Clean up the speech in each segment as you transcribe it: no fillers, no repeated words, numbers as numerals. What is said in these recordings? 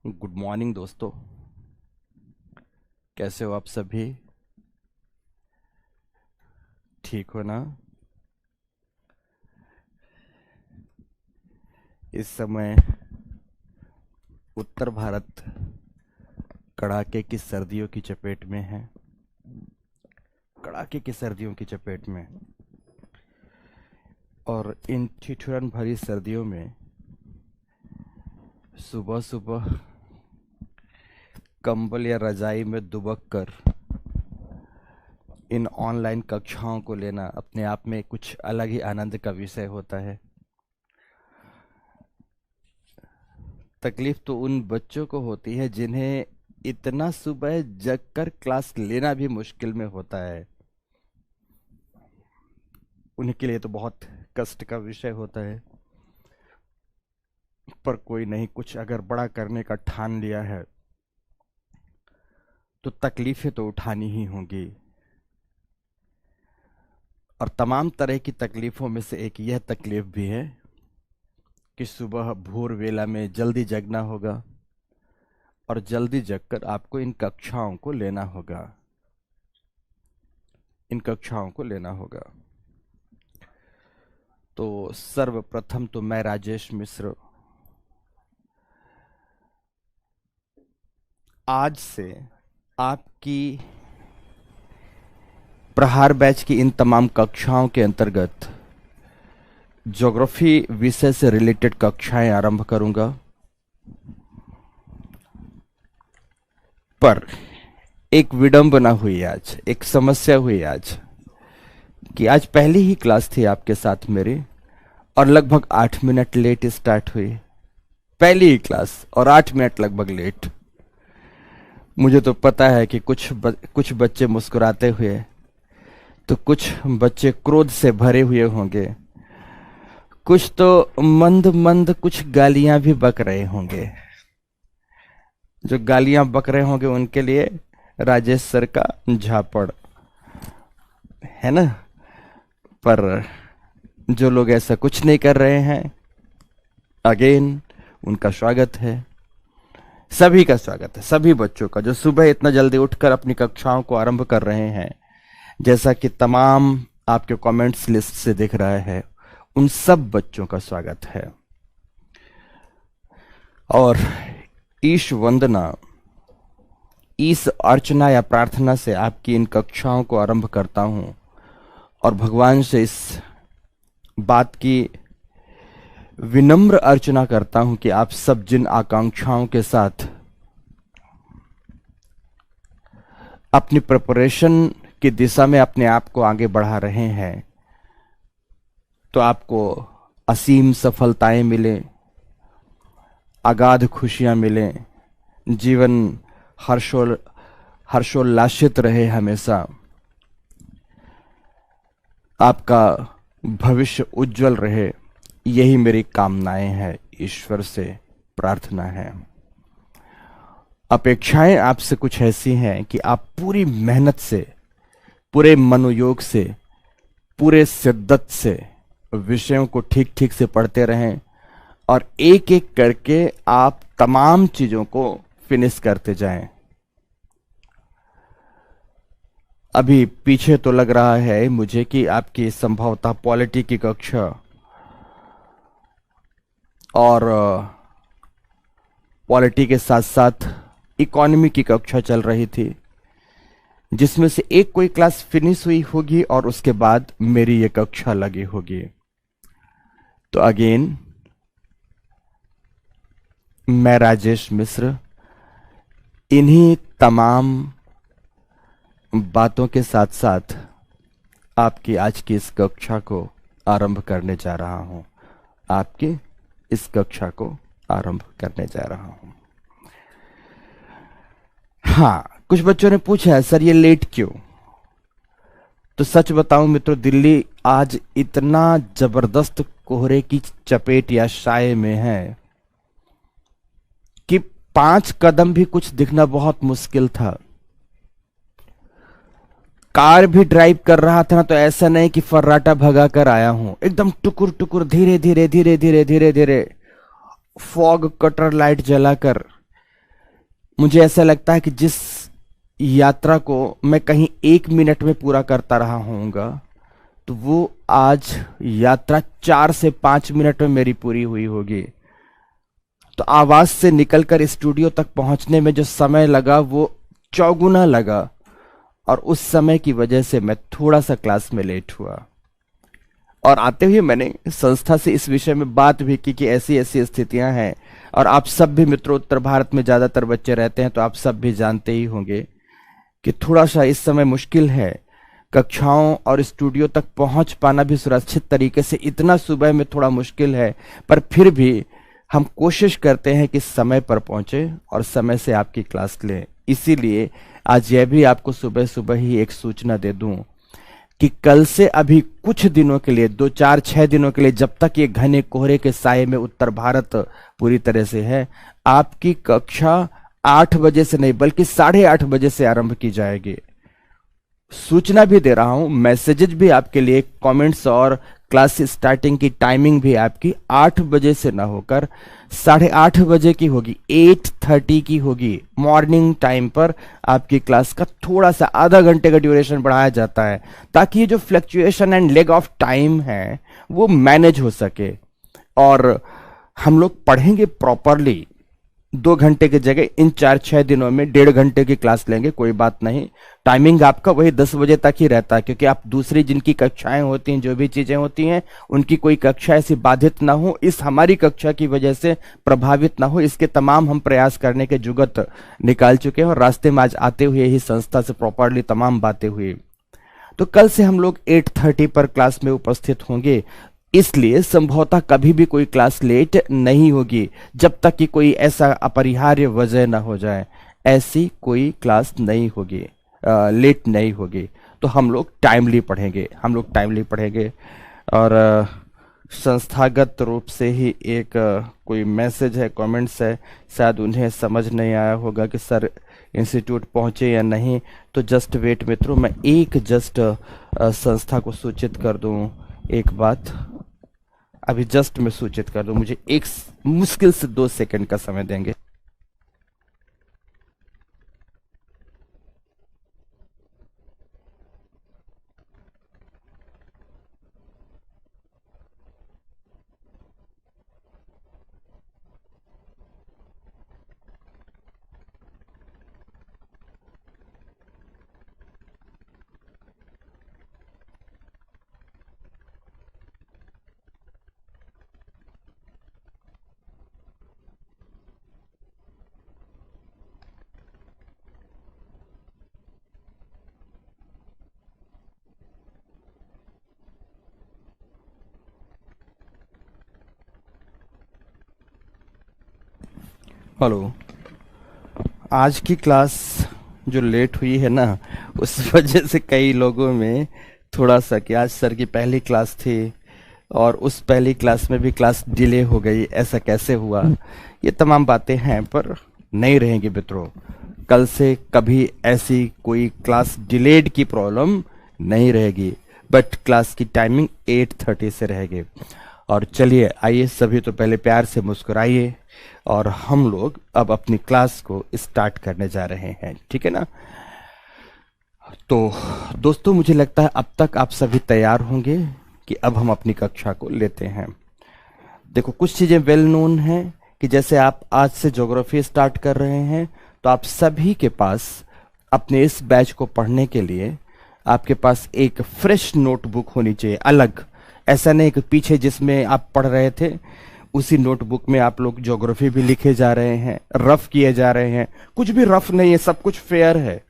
Good morning दोस्तों। कैसे हो आप सभी? ठीक हो ना? इस समय उत्तर भारत कड़ाके की सर्दियों की चपेट में है। कड़ाके की सर्दियों की चपेट में। और इन ठिठुरन भरी सर्दियों में सुबह सुबह कंबल या रजाई में दुबक कर इन ऑनलाइन कक्षाओं को लेना अपने आप में कुछ अलग ही आनंद का विषय होता है। तकलीफ तो उन बच्चों को होती है जिन्हें इतना सुबह जग कर क्लास लेना भी मुश्किल में होता है। उनके लिए तो बहुत कष्ट का विषय होता है। पर कोई नहीं, कुछ अगर बड़ा करने का ठान लिया है तो तकलीफें तो उठानी ही होंगी। और तमाम तरह की तकलीफों में से एक यह तकलीफ भी है कि सुबह भोर वेला में जल्दी जगना होगा और जल्दी जगकर आपको इन कक्षाओं को लेना होगा। इन कक्षाओं को लेना होगा। तो सर्वप्रथम तो मैं राजेश मिश्र आज से आपकी प्रहार बैच की इन तमाम कक्षाओं के अंतर्गत ज्योग्राफी विषय से रिलेटेड कक्षाएं आरंभ करूंगा। पर एक विडंबना हुई आज, एक समस्या हुई आज कि आज पहली ही क्लास थी आपके साथ मेरी और लगभग 8 मिनट लेट स्टार्ट हुई। पहली ही क्लास और 8 मिनट लगभग लेट। मुझे तो पता है कि कुछ बच्चे मुस्कुराते हुए तो कुछ बच्चे क्रोध से भरे हुए होंगे, कुछ तो मंद मंद कुछ गालियां भी बक रहे होंगे। जो गालियां बक रहे होंगे उनके लिए राजेश सर का झापड़ है ना। पर जो लोग ऐसा कुछ नहीं कर रहे हैं, अगेन उनका स्वागत है। सभी का स्वागत है, सभी बच्चों का जो सुबह इतना जल्दी उठकर अपनी कक्षाओं को आरंभ कर रहे हैं। जैसा कि तमाम आपके कमेंट्स लिस्ट से दिख रहा है, उन सब बच्चों का स्वागत है। और ईश वंदना, ईश अर्चना या प्रार्थना से आपकी इन कक्षाओं को आरंभ करता हूं और भगवान से इस बात की विनम्र अर्चना करता हूं कि आप सब जिन आकांक्षाओं के साथ अपनी प्रिपरेशन की दिशा में अपने आप को आगे बढ़ा रहे हैं, तो आपको असीम सफलताएं मिले, अगाध खुशियां मिले, जीवन हर्षोल्लासित रहे हमेशा, आपका भविष्य उज्जवल रहे। यही मेरी कामनाएं हैं, ईश्वर से प्रार्थना है। अपेक्षाएं आपसे कुछ ऐसी हैं कि आप पूरी मेहनत से, पूरे मनोयोग से, पूरे शिद्दत से विषयों को ठीक ठीक से पढ़ते रहें और एक एक करके आप तमाम चीजों को फिनिश करते जाएं। अभी पीछे तो लग रहा है मुझे कि आपकी संभवतः पॉलिटी की कक्षा और पॉलिटी के साथ साथ इकोनॉमी की कक्षा चल रही थी, जिसमें से एक कोई क्लास फिनिश हुई होगी और उसके बाद मेरी ये कक्षा लगी होगी। तो अगेन मैं राजेश मिश्र इन्हीं तमाम बातों के साथ साथ आपकी आज की इस कक्षा को आरंभ करने जा रहा हूं। आपकी इस कक्षा को आरंभ करने जा रहा हूं। हाँ, कुछ बच्चों ने पूछा है सर ये लेट क्यों? तो सच बताऊं मित्रों, दिल्ली आज इतना जबरदस्त कोहरे की चपेट या साए में है कि 5 कदम भी कुछ दिखना बहुत मुश्किल था। कार भी ड्राइव कर रहा था ना, तो ऐसा नहीं कि फर्राटा भगा कर आया हूं, एकदम टुकुर टुकुर धीरे धीरे धीरे धीरे धीरे धीरे फॉग कटर लाइट जलाकर मुझे ऐसा लगता है कि जिस यात्रा को मैं कहीं 1 मिनट में पूरा करता रहा होऊंगा, तो वो आज यात्रा 4 से 5 मिनट में मेरी पूरी हुई होगी। तो आवाज से निकलकर स्टूडियो तक पहुंचने में जो समय लगा वो चौगुना लगा, और उस समय की वजह से मैं थोड़ा सा क्लास में लेट हुआ। और आते हुए मैंने संस्था से इस विषय में बात भी की कि ऐसी ऐसी स्थितियां हैं, और आप सब भी मित्रों, उत्तर भारत में ज्यादातर बच्चे रहते हैं, तो आप सब भी जानते ही होंगे कि थोड़ा सा इस समय मुश्किल है। कक्षाओं और स्टूडियो तक पहुंच पाना भी सुरक्षित तरीके से इतना सुबह में थोड़ा मुश्किल है, पर फिर भी हम कोशिश करते हैं कि समय पर पहुंचे और समय से आपकी क्लास लें। इसीलिए आज यह भी आपको सुबह सुबह ही एक सूचना दे दूं कि कल से अभी कुछ दिनों के लिए, 2 4 6 दिनों के लिए, जब तक ये घने कोहरे के साये में उत्तर भारत पूरी तरह से है, आपकी कक्षा 8 बजे से नहीं बल्कि 8:30 बजे से आरंभ की जाएगी। सूचना भी दे रहा हूं, मैसेजेज भी आपके लिए, कमेंट्स और क्लास स्टार्टिंग की टाइमिंग भी आपकी 8 बजे से ना होकर 8:30 बजे की होगी, 8:30 की होगी। मॉर्निंग टाइम पर आपकी क्लास का थोड़ा सा आधा घंटे का ड्यूरेशन बढ़ाया जाता है, ताकि ये जो fluctuation and leg of time है वो मैनेज हो सके और हम लोग पढ़ेंगे प्रॉपरली। 2 घंटे की जगह इन 4 6 दिनों में 1.5 घंटे की क्लास लेंगे, कोई बात नहीं। टाइमिंग आपका वही 10 बजे तक ही रहता है, क्योंकि आप दूसरी जिनकी कक्षाएं होती हैं, जो भी चीजें होती हैं, उनकी कोई कक्षा ऐसी बाधित ना हो, इस हमारी कक्षा की वजह से प्रभावित ना हो, इसके तमाम हम प्रयास करने के जुगत निकाल चुके हैं। और रास्ते में आज आते हुए ही संस्था से प्रॉपरली तमाम बातें हुई। तो कल से हम लोग 8:30 पर क्लास में उपस्थित होंगे, इसलिए संभवतः कभी भी कोई क्लास लेट नहीं होगी, जब तक कि कोई ऐसा अपरिहार्य वजह ना हो जाए। ऐसी कोई क्लास नहीं होगी, लेट नहीं होगी। तो हम लोग टाइमली पढ़ेंगे। और संस्थागत रूप से ही एक कोई मैसेज है, कमेंट्स है, शायद उन्हें समझ नहीं आया होगा कि सर इंस्टीट्यूट पहुंचे या नहीं। तो जस्ट वेट मित्रों, मैं एक जस्ट संस्था को सूचित कर दूं, एक बात अभी जस्ट मैं सूचित कर दूं, मुझे एक मुश्किल से 2 सेकंड का समय देंगे। हेलो, आज की क्लास जो लेट हुई है ना, उस वजह से कई लोगों में थोड़ा सा कि आज सर की पहली क्लास थी और उस पहली क्लास में भी क्लास डिले हो गई, ऐसा कैसे हुआ। ये तमाम बातें हैं, पर नहीं रहेंगी मित्रों। कल से कभी ऐसी कोई क्लास डिलेड की प्रॉब्लम नहीं रहेगी, बट क्लास की टाइमिंग 8:30 से रहेगी। और चलिए आइए, सभी तो पहले प्यार से मुस्कुराइए और हम लोग अब अपनी क्लास को स्टार्ट करने जा रहे हैं, ठीक है ना। तो दोस्तों, मुझे लगता है अब तक आप सभी तैयार होंगे कि अब हम अपनी कक्षा को लेते हैं। देखो, कुछ चीजें वेल नोन हैं कि जैसे आप आज से ज्योग्राफी स्टार्ट कर रहे हैं, तो आप सभी के पास अपने इस बैच को पढ़ने के लिए आपके पास एक फ्रेश नोटबुक होनी चाहिए, अलग। ऐसा नहीं कि पीछे जिसमें आप पढ़ रहे थे उसी नोटबुक में आप लोग ज्योग्राफी भी लिखे जा रहे हैं, रफ किए जा रहे हैं। कुछ भी रफ नहीं है, सब कुछ फेयर है,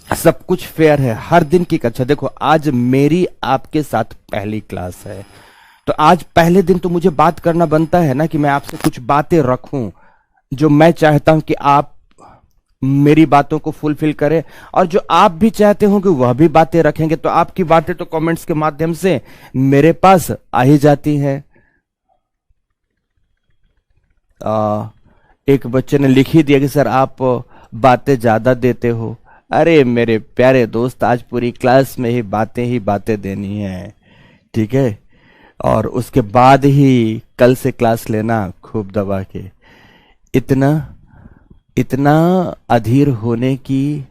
सब कुछ फेयर है। हर दिन की कक्षा, देखो आज मेरी आपके साथ पहली क्लास है, तो आज पहले दिन तो मुझे बात करना बनता है ना, कि मैं आपसे कुछ बातें रखूं जो मैं चाहता हूं कि आप मेरी बातों को फुलफिल करें, और जो आप भी चाहते होंगे वह भी बातें रखेंगे। तो आपकी बातें तो कमेंट्स के माध्यम से मेरे पास आ ही जाती है। एक बच्चे ने लिख ही दिया कि सर आप बातें ज्यादा देते हो। अरे मेरे प्यारे दोस्त, आज पूरी क्लास में ही बातें देनी है, ठीक है। और उसके बाद ही कल से क्लास लेना खूब दबा के। इतना अधीर होने की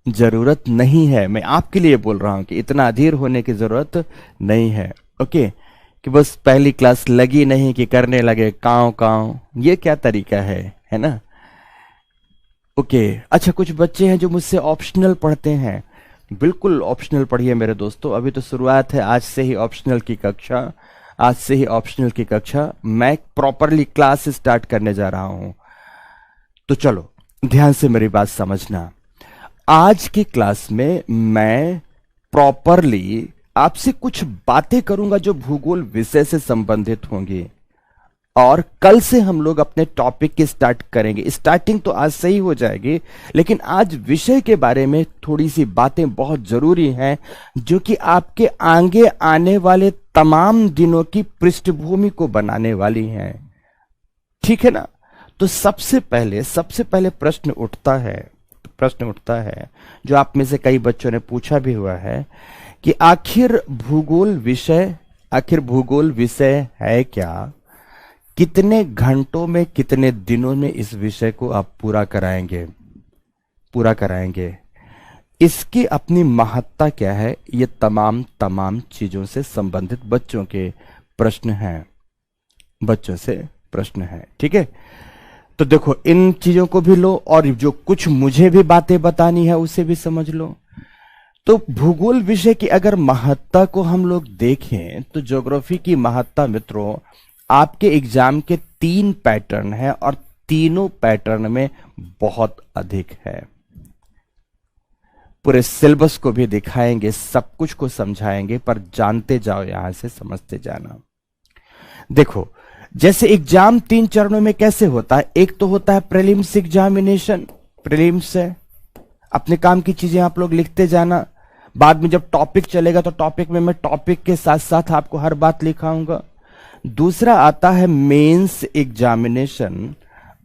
जरूरत नहीं है। मैं आपके लिए बोल रहा हूं कि इतना अधीर होने की जरूरत नहीं है। ओके, कि बस पहली क्लास लगी नहीं कि करने लगे कांव कांव, ये क्या तरीका है ना। ओके, अच्छा कुछ बच्चे हैं जो मुझसे ऑप्शनल पढ़ते हैं। बिल्कुल ऑप्शनल पढ़िए मेरे दोस्तों, अभी तो शुरुआत है, आज से ही ऑप्शनल की कक्षा, आज से ही ऑप्शनल की कक्षा मैं प्रॉपरली क्लास स्टार्ट करने जा रहा हूं। तो चलो ध्यान से मेरी बात समझना। आज की क्लास में मैं प्रॉपरली आपसे कुछ बातें करूंगा जो भूगोल विषय से संबंधित होंगी, और कल से हम लोग अपने टॉपिक की स्टार्ट करेंगे। स्टार्टिंग तो आज से ही हो जाएगी, लेकिन आज विषय के बारे में थोड़ी सी बातें बहुत जरूरी हैं जो कि आपके आगे आने वाले तमाम दिनों की पृष्ठभूमि को बनाने वाली हैं। ठीक है ना। तो सबसे पहले प्रश्न उठता है जो आप में से कई बच्चों ने पूछा भी हुआ है कि आखिर भूगोल विषय है क्या, कितने घंटों में कितने दिनों में इस विषय को आप पूरा कराएंगे, इसकी अपनी महत्ता क्या है, ये तमाम चीजों से संबंधित बच्चों से प्रश्न हैं। ठीक है, तो देखो इन चीजों को भी लो और जो कुछ मुझे भी बातें बतानी है उसे भी समझ लो। तो भूगोल विषय की अगर महत्ता को हम लोग देखें तो ज्योग्राफी की महत्ता मित्रों आपके एग्जाम के 3 पैटर्न है और तीनों पैटर्न में बहुत अधिक है। पूरे सिलेबस को भी दिखाएंगे, सब कुछ को समझाएंगे, पर जानते जाओ, यहां से समझते जाना। देखो जैसे एग्जाम 3 चरणों में कैसे होता है, एक तो होता है प्रीलिम्स एग्जामिनेशन, प्रीलिम्स है, अपने काम की चीजें आप लोग लिखते जाना, बाद में जब टॉपिक चलेगा तो टॉपिक में मैं टॉपिक के साथ साथ आपको हर बात लिखाऊंगा। दूसरा आता है मेंस एग्जामिनेशन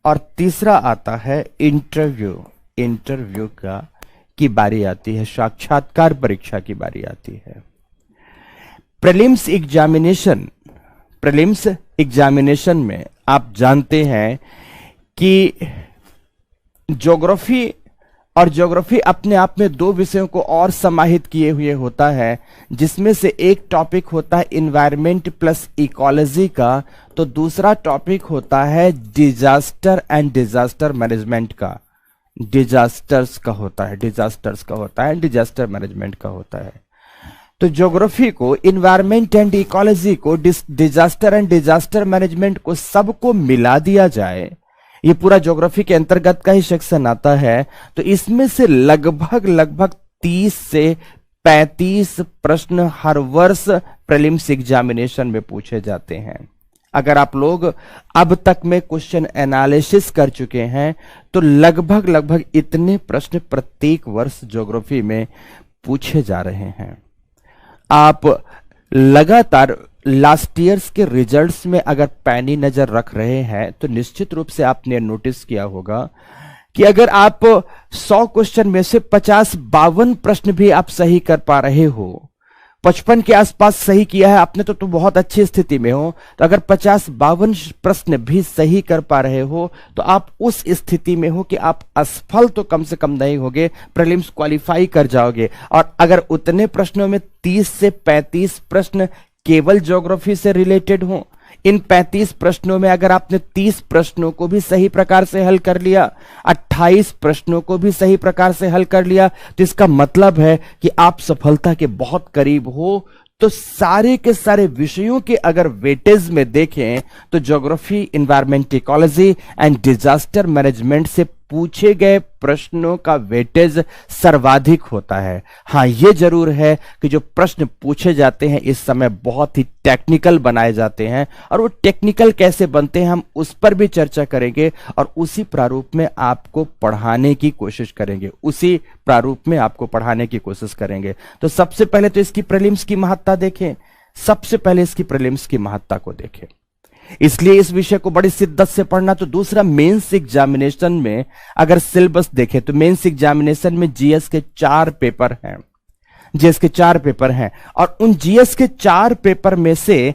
और तीसरा आता है इंटरव्यू की बारी आती है, साक्षात्कार परीक्षा की बारी आती है। प्रीलिम्स एग्जामिनेशन में आप जानते हैं कि ज्योग्राफी अपने आप में 2 विषयों को और समाहित किए हुए होता है, जिसमें से एक टॉपिक होता है इन्वायरमेंट प्लस इकोलॉजी का, तो दूसरा टॉपिक होता है डिजास्टर एंड डिजास्टर मैनेजमेंट का। डिजास्टर मैनेजमेंट का होता है। तो ज्योग्राफी को, इन्वायरमेंट एंड इकोलॉजी को, डिजास्टर एंड डिजास्टर मैनेजमेंट को सबको मिला दिया जाए, ये पूरा ज्योग्राफी के अंतर्गत का ही सेक्शन आता है। तो इसमें से लगभग 30 से 35 प्रश्न हर वर्ष प्रीलिम्स एग्जामिनेशन में पूछे जाते हैं। अगर आप लोग अब तक में क्वेश्चन एनालिसिस कर चुके हैं तो लगभग इतने प्रश्न प्रत्येक वर्ष ज्योग्राफी में पूछे जा रहे हैं। आप लगातार लास्ट ईयर्स के रिजल्ट्स में अगर पैनी नजर रख रहे हैं तो निश्चित रूप से आपने नोटिस किया होगा कि अगर आप 100 क्वेश्चन में से 50-52 प्रश्न भी आप सही कर पा रहे हो, 55 के आसपास सही किया है आपने तो बहुत अच्छी स्थिति में हो। तो अगर 50-52 प्रश्न भी सही कर पा रहे हो तो आप उस स्थिति में हो कि आप असफल तो कम से कम नहीं होगे, प्रीलिम्स क्वालिफाई कर जाओगे। और अगर उतने प्रश्नों में 30 से 35 प्रश्न केवल ज्योग्राफी से रिलेटेड हो, इन 35 प्रश्नों में अगर आपने 30 प्रश्नों को भी सही प्रकार से हल कर लिया, 28 प्रश्नों को भी सही प्रकार से हल कर लिया, तो इसका मतलब है कि आप सफलता के बहुत करीब हो। तो सारे के सारे विषयों के अगर वेटेज में देखें तो geography, environment, ecology and disaster management से पूछे गए प्रश्नों का वेटेज सर्वाधिक होता है। हां, यह जरूर है कि जो प्रश्न पूछे जाते हैं इस समय बहुत ही टेक्निकल बनाए जाते हैं, और वो टेक्निकल कैसे बनते हैं हम उस पर भी चर्चा करेंगे और उसी प्रारूप में आपको पढ़ाने की कोशिश करेंगे। तो सबसे पहले तो इसकी प्रीलिम्स की महत्ता देखें, को देखें, इसलिए इस विषय को बड़ी शिद्दत से पढ़ना। तो दूसरा, मेंस एग्जामिनेशन में अगर सिलेबस देखें तो मेंस एग्जामिनेशन में जीएस के 4 पेपर हैं, और उन जीएस के 4 पेपर में से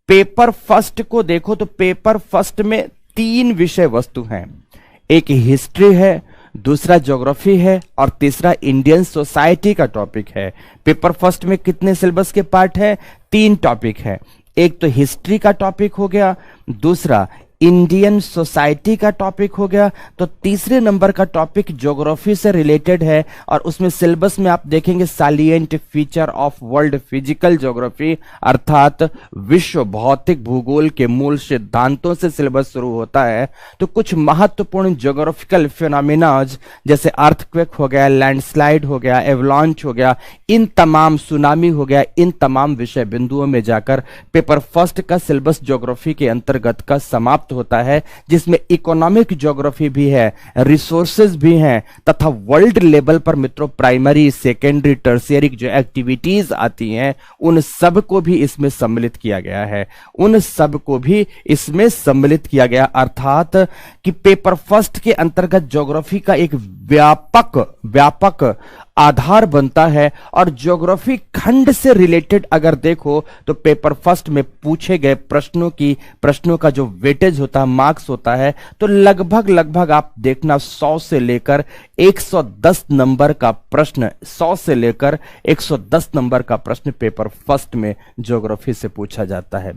पेपर फर्स्ट को देखो तो पेपर फर्स्ट में 3 विषय वस्तु हैं। एक हिस्ट्री है, दूसरा ज्योग्राफी है और तीसरा इंडियन सोसाइटी का टॉपिक है। पेपर फर्स्ट में कितने सिलेबस के पार्ट है? 3 टॉपिक है। एक तो हिस्ट्री का टॉपिक हो गया, दूसरा इंडियन सोसाइटी का टॉपिक हो गया, तो तीसरे नंबर का टॉपिक ज्योग्राफी से रिलेटेड है। और उसमें सिलेबस में आप देखेंगे salient feature of world physical geography, अर्थात विश्व भौतिक भूगोल के मूल सिद्धांतों से सिलेबस शुरू होता है। तो कुछ महत्वपूर्ण ज्योग्राफिकल फिनोमिनाज जैसे अर्थक्वेक हो गया, लैंडस्लाइड हो गया, एवलांच हो गया, इन तमाम, सुनामी हो गया, इन तमाम विषय बिंदुओं में जाकर पेपर फर्स्ट का सिलेबस ज्योग्राफी के अंतर्गत का समाप्त होता है, जिसमें इकोनॉमिक ज्योग्राफी भी है, रिसोर्सेज भी हैं, तथा वर्ल्ड लेवल पर मित्रों प्राइमरी, सेकेंडरी, टर्शियरी जो एक्टिविटीज आती हैं उन सब को भी इसमें सम्मिलित किया गया है। उन सब को भी इसमें सम्मिलित किया गया, अर्थात कि पेपर फर्स्ट के अंतर्गत ज्योग्राफी का एक व्यापक आधार बनता है। और ज्योग्राफी खंड से रिलेटेड अगर देखो तो पेपर फर्स्ट में पूछे गए प्रश्नों का जो वेटेज होता है, मार्क्स होता है, तो लगभग आप देखना 100 से लेकर 110 नंबर का प्रश्न, 100 से लेकर 110 नंबर का प्रश्न पेपर फर्स्ट में ज्योग्राफी से पूछा जाता है।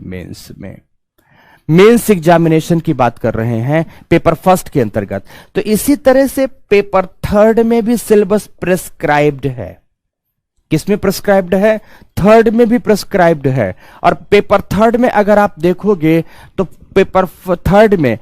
मेंस एग्जामिनेशन की बात कर रहे हैं पेपर फर्स्ट के अंतर्गत। तो इसी तरह से पेपर थर्ड में भी सिलेबस प्रेस्क्राइब्ड है। किसमें प्रेस्क्राइब्ड है? थर्ड में भी प्रेस्क्राइब्ड है। और पेपर थर्ड में अगर आप देखोगे तो पेपर थर्ड में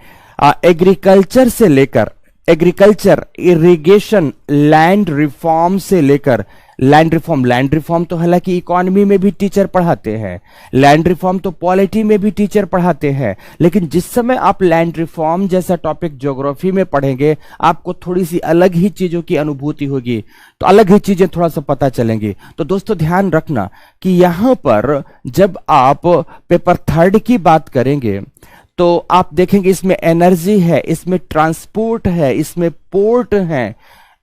एग्रीकल्चर से लेकर, एग्रीकल्चर, इरिगेशन, लैंड रिफॉर्म से लेकर, लैंड रिफॉर्म तो हालांकि इकोनॉमी में भी टीचर पढ़ाते हैं, लैंड रिफॉर्म तो पॉलिटी में भी टीचर पढ़ाते हैं, लेकिन जिस समय आप लैंड रिफॉर्म जैसा टॉपिक ज्योग्राफी में पढ़ेंगे आपको थोड़ी सी अलग ही चीजों की अनुभूति होगी, तो अलग ही चीजें थोड़ा सा पता चलेंगी। तो दोस्तों ध्यान रखना कि यहां पर जब आप पेपर थर्ड की बात करेंगे तो आप देखेंगे इसमें एनर्जी है, इसमें ट्रांसपोर्ट है, इसमें पोर्ट है,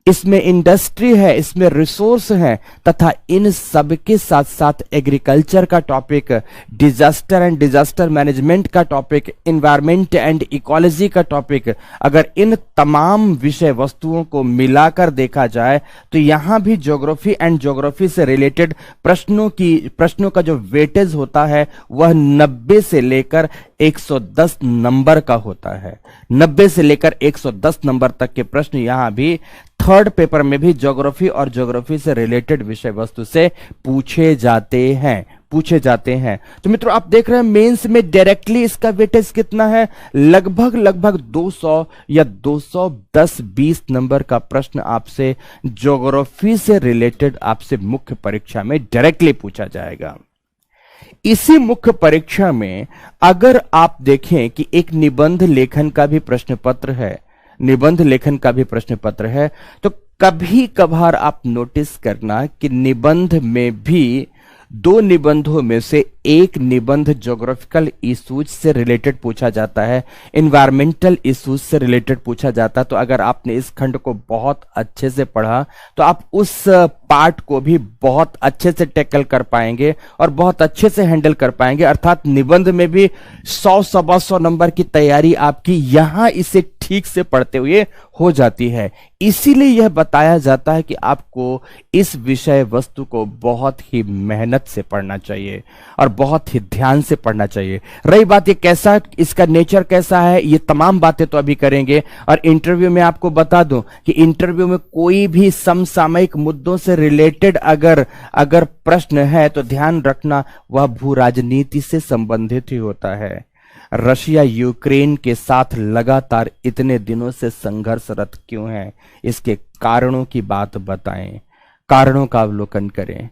इसमें इंडस्ट्री है, इसमें रिसोर्स है, तथा इन सब के साथ साथ एग्रीकल्चर का topic, disaster and disaster management का टॉपिक, एनवायरमेंट एंड इकोलॉजी का टॉपिक, अगर इन तमाम विषय वस्तुओं को मिलाकर देखा जाए तो यहां भी ज्योग्राफी एंड ज्योग्राफी से रिलेटेड प्रश्नों का जो वेटेज होता है वह 90 से लेकर 110 नंबर का होता है। 90 से लेकर 110 नंबर तक के प्रश्न यहां भी थर्ड पेपर में भी ज्योग्राफी और ज्योग्राफी से रिलेटेड विषय वस्तु से पूछे जाते हैं। तो मित्रों आप देख रहे हैं मेंस में डायरेक्टली इसका वेटेज कितना है? लगभग 200 या 210-20 नंबर का प्रश्न आपसे ज्योग्राफी से रिलेटेड आपसे मुख्य परीक्षा में डायरेक्टली पूछा जाएगा। इसी मुख्य परीक्षा में अगर आप देखें कि एक निबंध लेखन का भी प्रश्न पत्र है, तो कभी कभार आप नोटिस करना कि निबंध में भी 2 निबंधों में से एक निबंध ज्योग्राफिकल इश्यूज से रिलेटेड पूछा जाता है, एनवायरमेंटल इश्यूज से रिलेटेड पूछा जाता है। तो अगर आपने इस खंड को बहुत अच्छे से पढ़ा तो आप उस पार्ट को भी बहुत अच्छे से टैकल कर पाएंगे और बहुत अच्छे से हैंडल कर पाएंगे, अर्थात निबंध में भी 100-125 नंबर की तैयारी आपकी यहां इसे ठीक से पढ़ते हुए हो जाती है। इसीलिए यह बताया जाता है कि आपको इस विषय वस्तु को बहुत ही मेहनत से पढ़ना चाहिए और बहुत ही ध्यान से पढ़ना चाहिए। रही बात ये कैसा, इसका नेचर कैसा है, ये तमाम बातें तो अभी करेंगे। और इंटरव्यू में आपको बता दूं कि इंटरव्यू में कोई भी समसामयिक मुद्दों से रिलेटेड अगर प्रश्न है तो ध्यान रखना वह भू राजनीति से संबंधित ही होता है। रशिया यूक्रेन के साथ लगातार इतने दिनों से संघर्षरत क्यों है, इसके कारणों की बात बताएं, कारणों का अवलोकन करें।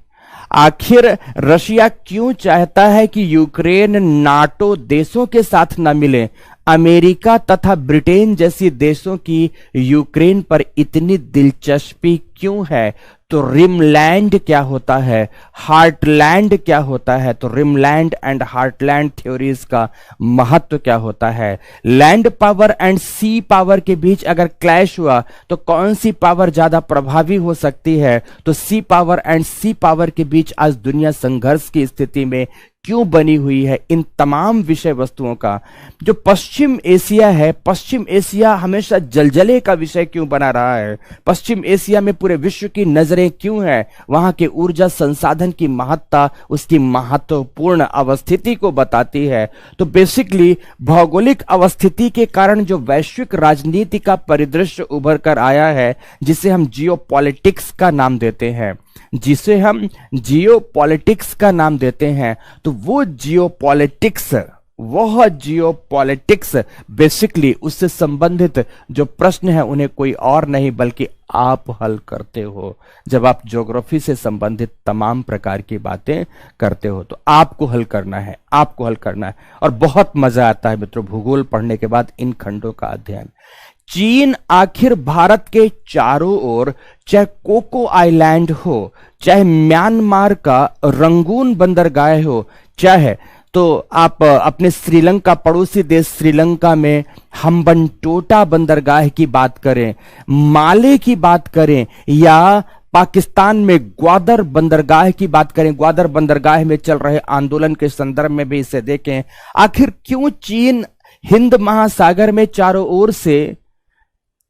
आखिर रशिया क्यों चाहता है कि यूक्रेन नाटो देशों के साथ न मिले? अमेरिका तथा ब्रिटेन जैसी देशों की यूक्रेन पर इतनी दिलचस्पी क्यों है? तो रिमलैंड क्या होता है, हार्टलैंड क्या होता है, तो रिमलैंड एंड हार्टलैंड थ्योरीज का महत्व क्या होता है? Land power and sea power के बीच अगर क्लैश हुआ तो कौन सी पावर ज्यादा प्रभावी हो सकती है? तो सी पावर एंड सी पावर के बीच आज दुनिया संघर्ष की स्थिति में क्यों बनी हुई है, इन तमाम विषय वस्तुओं का। जो पश्चिम एशिया है, पश्चिम एशिया हमेशा जलजले का विषय क्यों बना रहा है, पश्चिम एशिया में पूरे विश्व की नजरें क्यों है, वहां के ऊर्जा संसाधन की महत्ता उसकी महत्वपूर्ण अवस्थिति को बताती है। तो बेसिकली भौगोलिक अवस्थिति के कारण जो वैश्विक राजनीति का परिदृश्य उभर कर आया है, जिसे हम जियोपॉलिटिक्स का नाम देते हैं, जिसे हम जियोपॉलिटिक्स का नाम देते हैं, तो वो जियोपॉलिटिक्स बेसिकली उससे संबंधित जो प्रश्न है उन्हें कोई और नहीं बल्कि आप हल करते हो। जब आप ज्योग्राफी से संबंधित तमाम प्रकार की बातें करते हो तो आपको हल करना है, आपको हल करना है। और बहुत मजा आता है मित्रों भूगोल पढ़ने के बाद इन खंडों का अध्ययन। चीन आखिर भारत के चारों ओर, चाहे कोको आइलैंड हो, चाहे म्यांमार का रंगून बंदरगाह हो, चाहे तो आप अपने श्रीलंका, पड़ोसी देश श्रीलंका में हम्बनटोटा बंदरगाह की बात करें, माले की बात करें, या पाकिस्तान में ग्वादर बंदरगाह की बात करें, ग्वादर बंदरगाह में चल रहे आंदोलन के संदर्भ में भी इसे देखें। आखिर क्यों चीन हिंद महासागर में चारों ओर से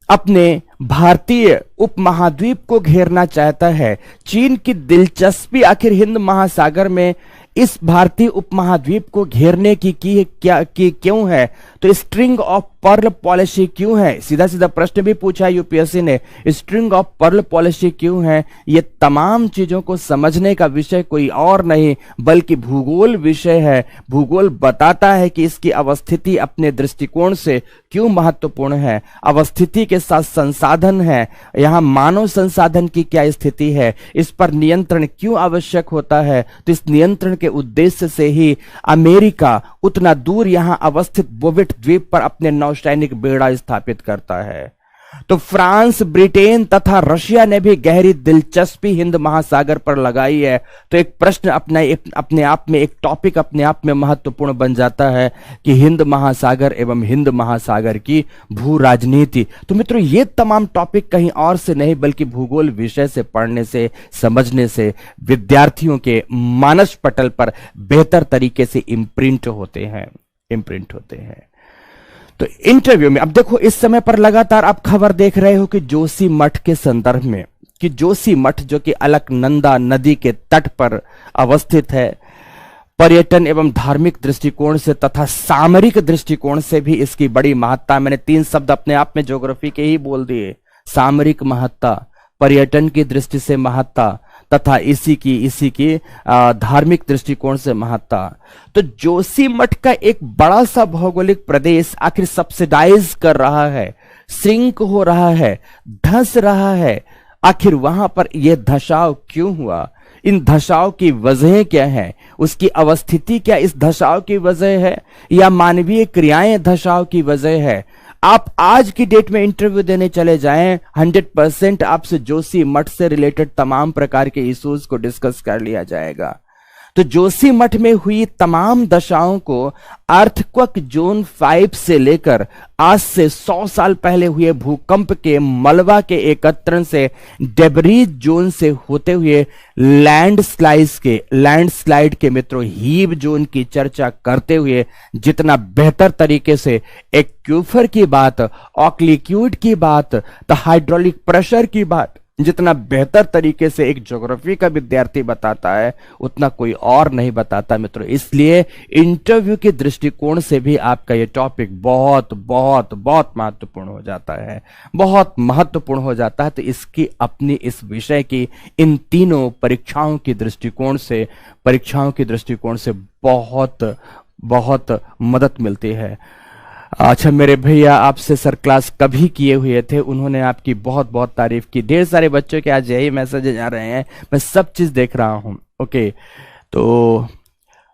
अपने भारतीय उपमहाद्वीप को घेरना चाहता है? चीन की दिलचस्पी आखिर हिंद महासागर में इस भारतीय उपमहाद्वीप को घेरने की क्यों है? तो स्ट्रिंग ऑफ पर्ल पॉलिसी क्यों है? सीधा सीधा प्रश्न भी पूछा यूपीएससी ने, स्ट्रिंग ऑफ पर्ल पॉलिसी क्यों है? ये तमाम चीजों को समझने का विषय कोई और नहीं बल्कि भूगोल विषय है। भूगोल बताता है कि इसकी अवस्थिति अपने दृष्टिकोण से क्यों महत्वपूर्ण है, अवस्थिति के साथ संसाधन है, यहां मानव संसाधन की क्या स्थिति है, इस पर नियंत्रण क्यों आवश्यक होता है। तो इस नियंत्रण के उद्देश्य से ही अमेरिका उतना दूर यहां अवस्थित बोविट द्वीप पर अपने नौसैनिक बेड़ा स्थापित करता है। तो फ्रांस, ब्रिटेन तथा रशिया ने भी गहरी दिलचस्पी हिंद महासागर पर लगाई है। तो एक प्रश्न अपने आप में, एक टॉपिक अपने आप में महत्वपूर्ण बन जाता है कि हिंद महासागर एवं हिंद महासागर की भू राजनीति। तो मित्रों ये तमाम टॉपिक कहीं और से नहीं बल्कि भूगोल विषय से पढ़ने से, समझने से विद्यार्थियों के मानस पटल पर बेहतर तरीके से इम्प्रिंट होते हैं। तो इंटरव्यू में अब देखो, इस समय पर लगातार आप खबर देख रहे हो कि जोशी मठ के संदर्भ में, कि जोशी मठ जो कि अलकनंदा नदी के तट पर अवस्थित है, पर्यटन एवं धार्मिक दृष्टिकोण से तथा सामरिक दृष्टिकोण से भी इसकी बड़ी महत्ता। मैंने 3 शब्द अपने आप में ज्योग्राफी के ही बोल दिए, सामरिक महत्ता, पर्यटन की दृष्टि से महत्ता तथा इसी की धार्मिक दृष्टिकोण से महत्ता। तो जोशी मठ का एक बड़ा सा भौगोलिक प्रदेश आखिर सब्सिडाइज कर रहा है, श्रिंक हो रहा है, धंस रहा है। आखिर वहां पर यह धसाव क्यों हुआ? इन धसाव की वजह क्या है? उसकी अवस्थिति क्या इस धसाव की वजह है या मानवीय क्रियाएं धसाव की वजह है? आप आज की डेट में इंटरव्यू देने चले जाएं, 100% आपसे जोशी मठ से रिलेटेड तमाम प्रकार के इश्यूज को डिस्कस कर लिया जाएगा। तो जोशी मठ में हुई तमाम दशाओं को अर्थक्वेक जोन 5 से लेकर आज से 100 साल पहले हुए भूकंप के मलबा के एकत्रण से, डेब्रीज जोन से होते हुए लैंडस्लाइड के मित्रों हीव जोन की चर्चा करते हुए जितना बेहतर तरीके से एक्यूफर की बात, ऑक्लिक्यूड की बात, तो हाइड्रोलिक प्रेशर की बात जितना बेहतर तरीके से एक ज्योग्राफी का विद्यार्थी बताता है उतना कोई और नहीं बताता मित्रों। इसलिए इंटरव्यू के दृष्टिकोण से भी आपका ये टॉपिक बहुत बहुत बहुत महत्वपूर्ण हो जाता है, बहुत महत्वपूर्ण हो जाता है। तो इसकी अपनी इस विषय की इन तीनों परीक्षाओं की दृष्टिकोण से बहुत बहुत मदद मिलती है। अच्छा मेरे भैया आपसे सर क्लास कभी किए हुए थे, उन्होंने आपकी बहुत बहुत तारीफ की। ढेर सारे बच्चों के आज यही मैसेजेस आ रहे हैं, मैं सब चीज देख रहा हूँ। ओके तो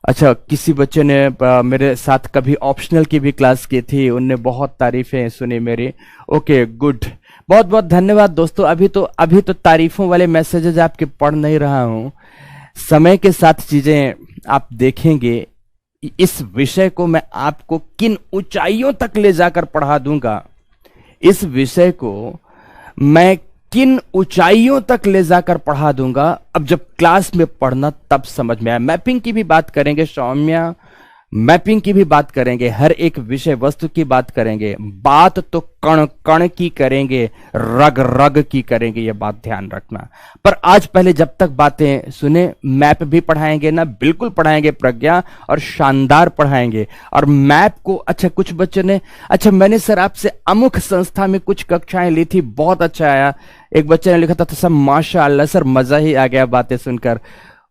अच्छा, किसी बच्चे ने मेरे साथ कभी ऑप्शनल की भी क्लास की थी, उनने बहुत तारीफें सुनी मेरी। ओके गुड, बहुत बहुत धन्यवाद दोस्तों। अभी तो तारीफों वाले मैसेजेस आपके पढ़ नहीं रहा हूँ, समय के साथ चीजें आप देखेंगे। इस विषय को मैं आपको किन ऊंचाइयों तक ले जाकर पढ़ा दूंगा, इस विषय को मैं किन ऊंचाइयों तक ले जाकर पढ़ा दूंगा, अब जब क्लास में पढ़ना तब समझ में आया। मैपिंग की भी बात करेंगे सौम्या, मैपिंग की भी बात करेंगे, हर एक विषय वस्तु की बात करेंगे, बात तो कण कण की करेंगे, रग रग की करेंगे, ये बात ध्यान रखना। पर आज पहले जब तक बातें सुने, मैप भी पढ़ाएंगे ना, बिल्कुल पढ़ाएंगे प्रज्ञा, और शानदार पढ़ाएंगे। और मैप को अच्छा कुछ बच्चों ने, अच्छा मैंने सर आपसे अमुक संस्था में कुछ कक्षाएं ली थी, बहुत अच्छा आया। एक बच्चे ने लिखा था तो सब माशाअल्लाह सर, मजा ही आ गया बातें सुनकर।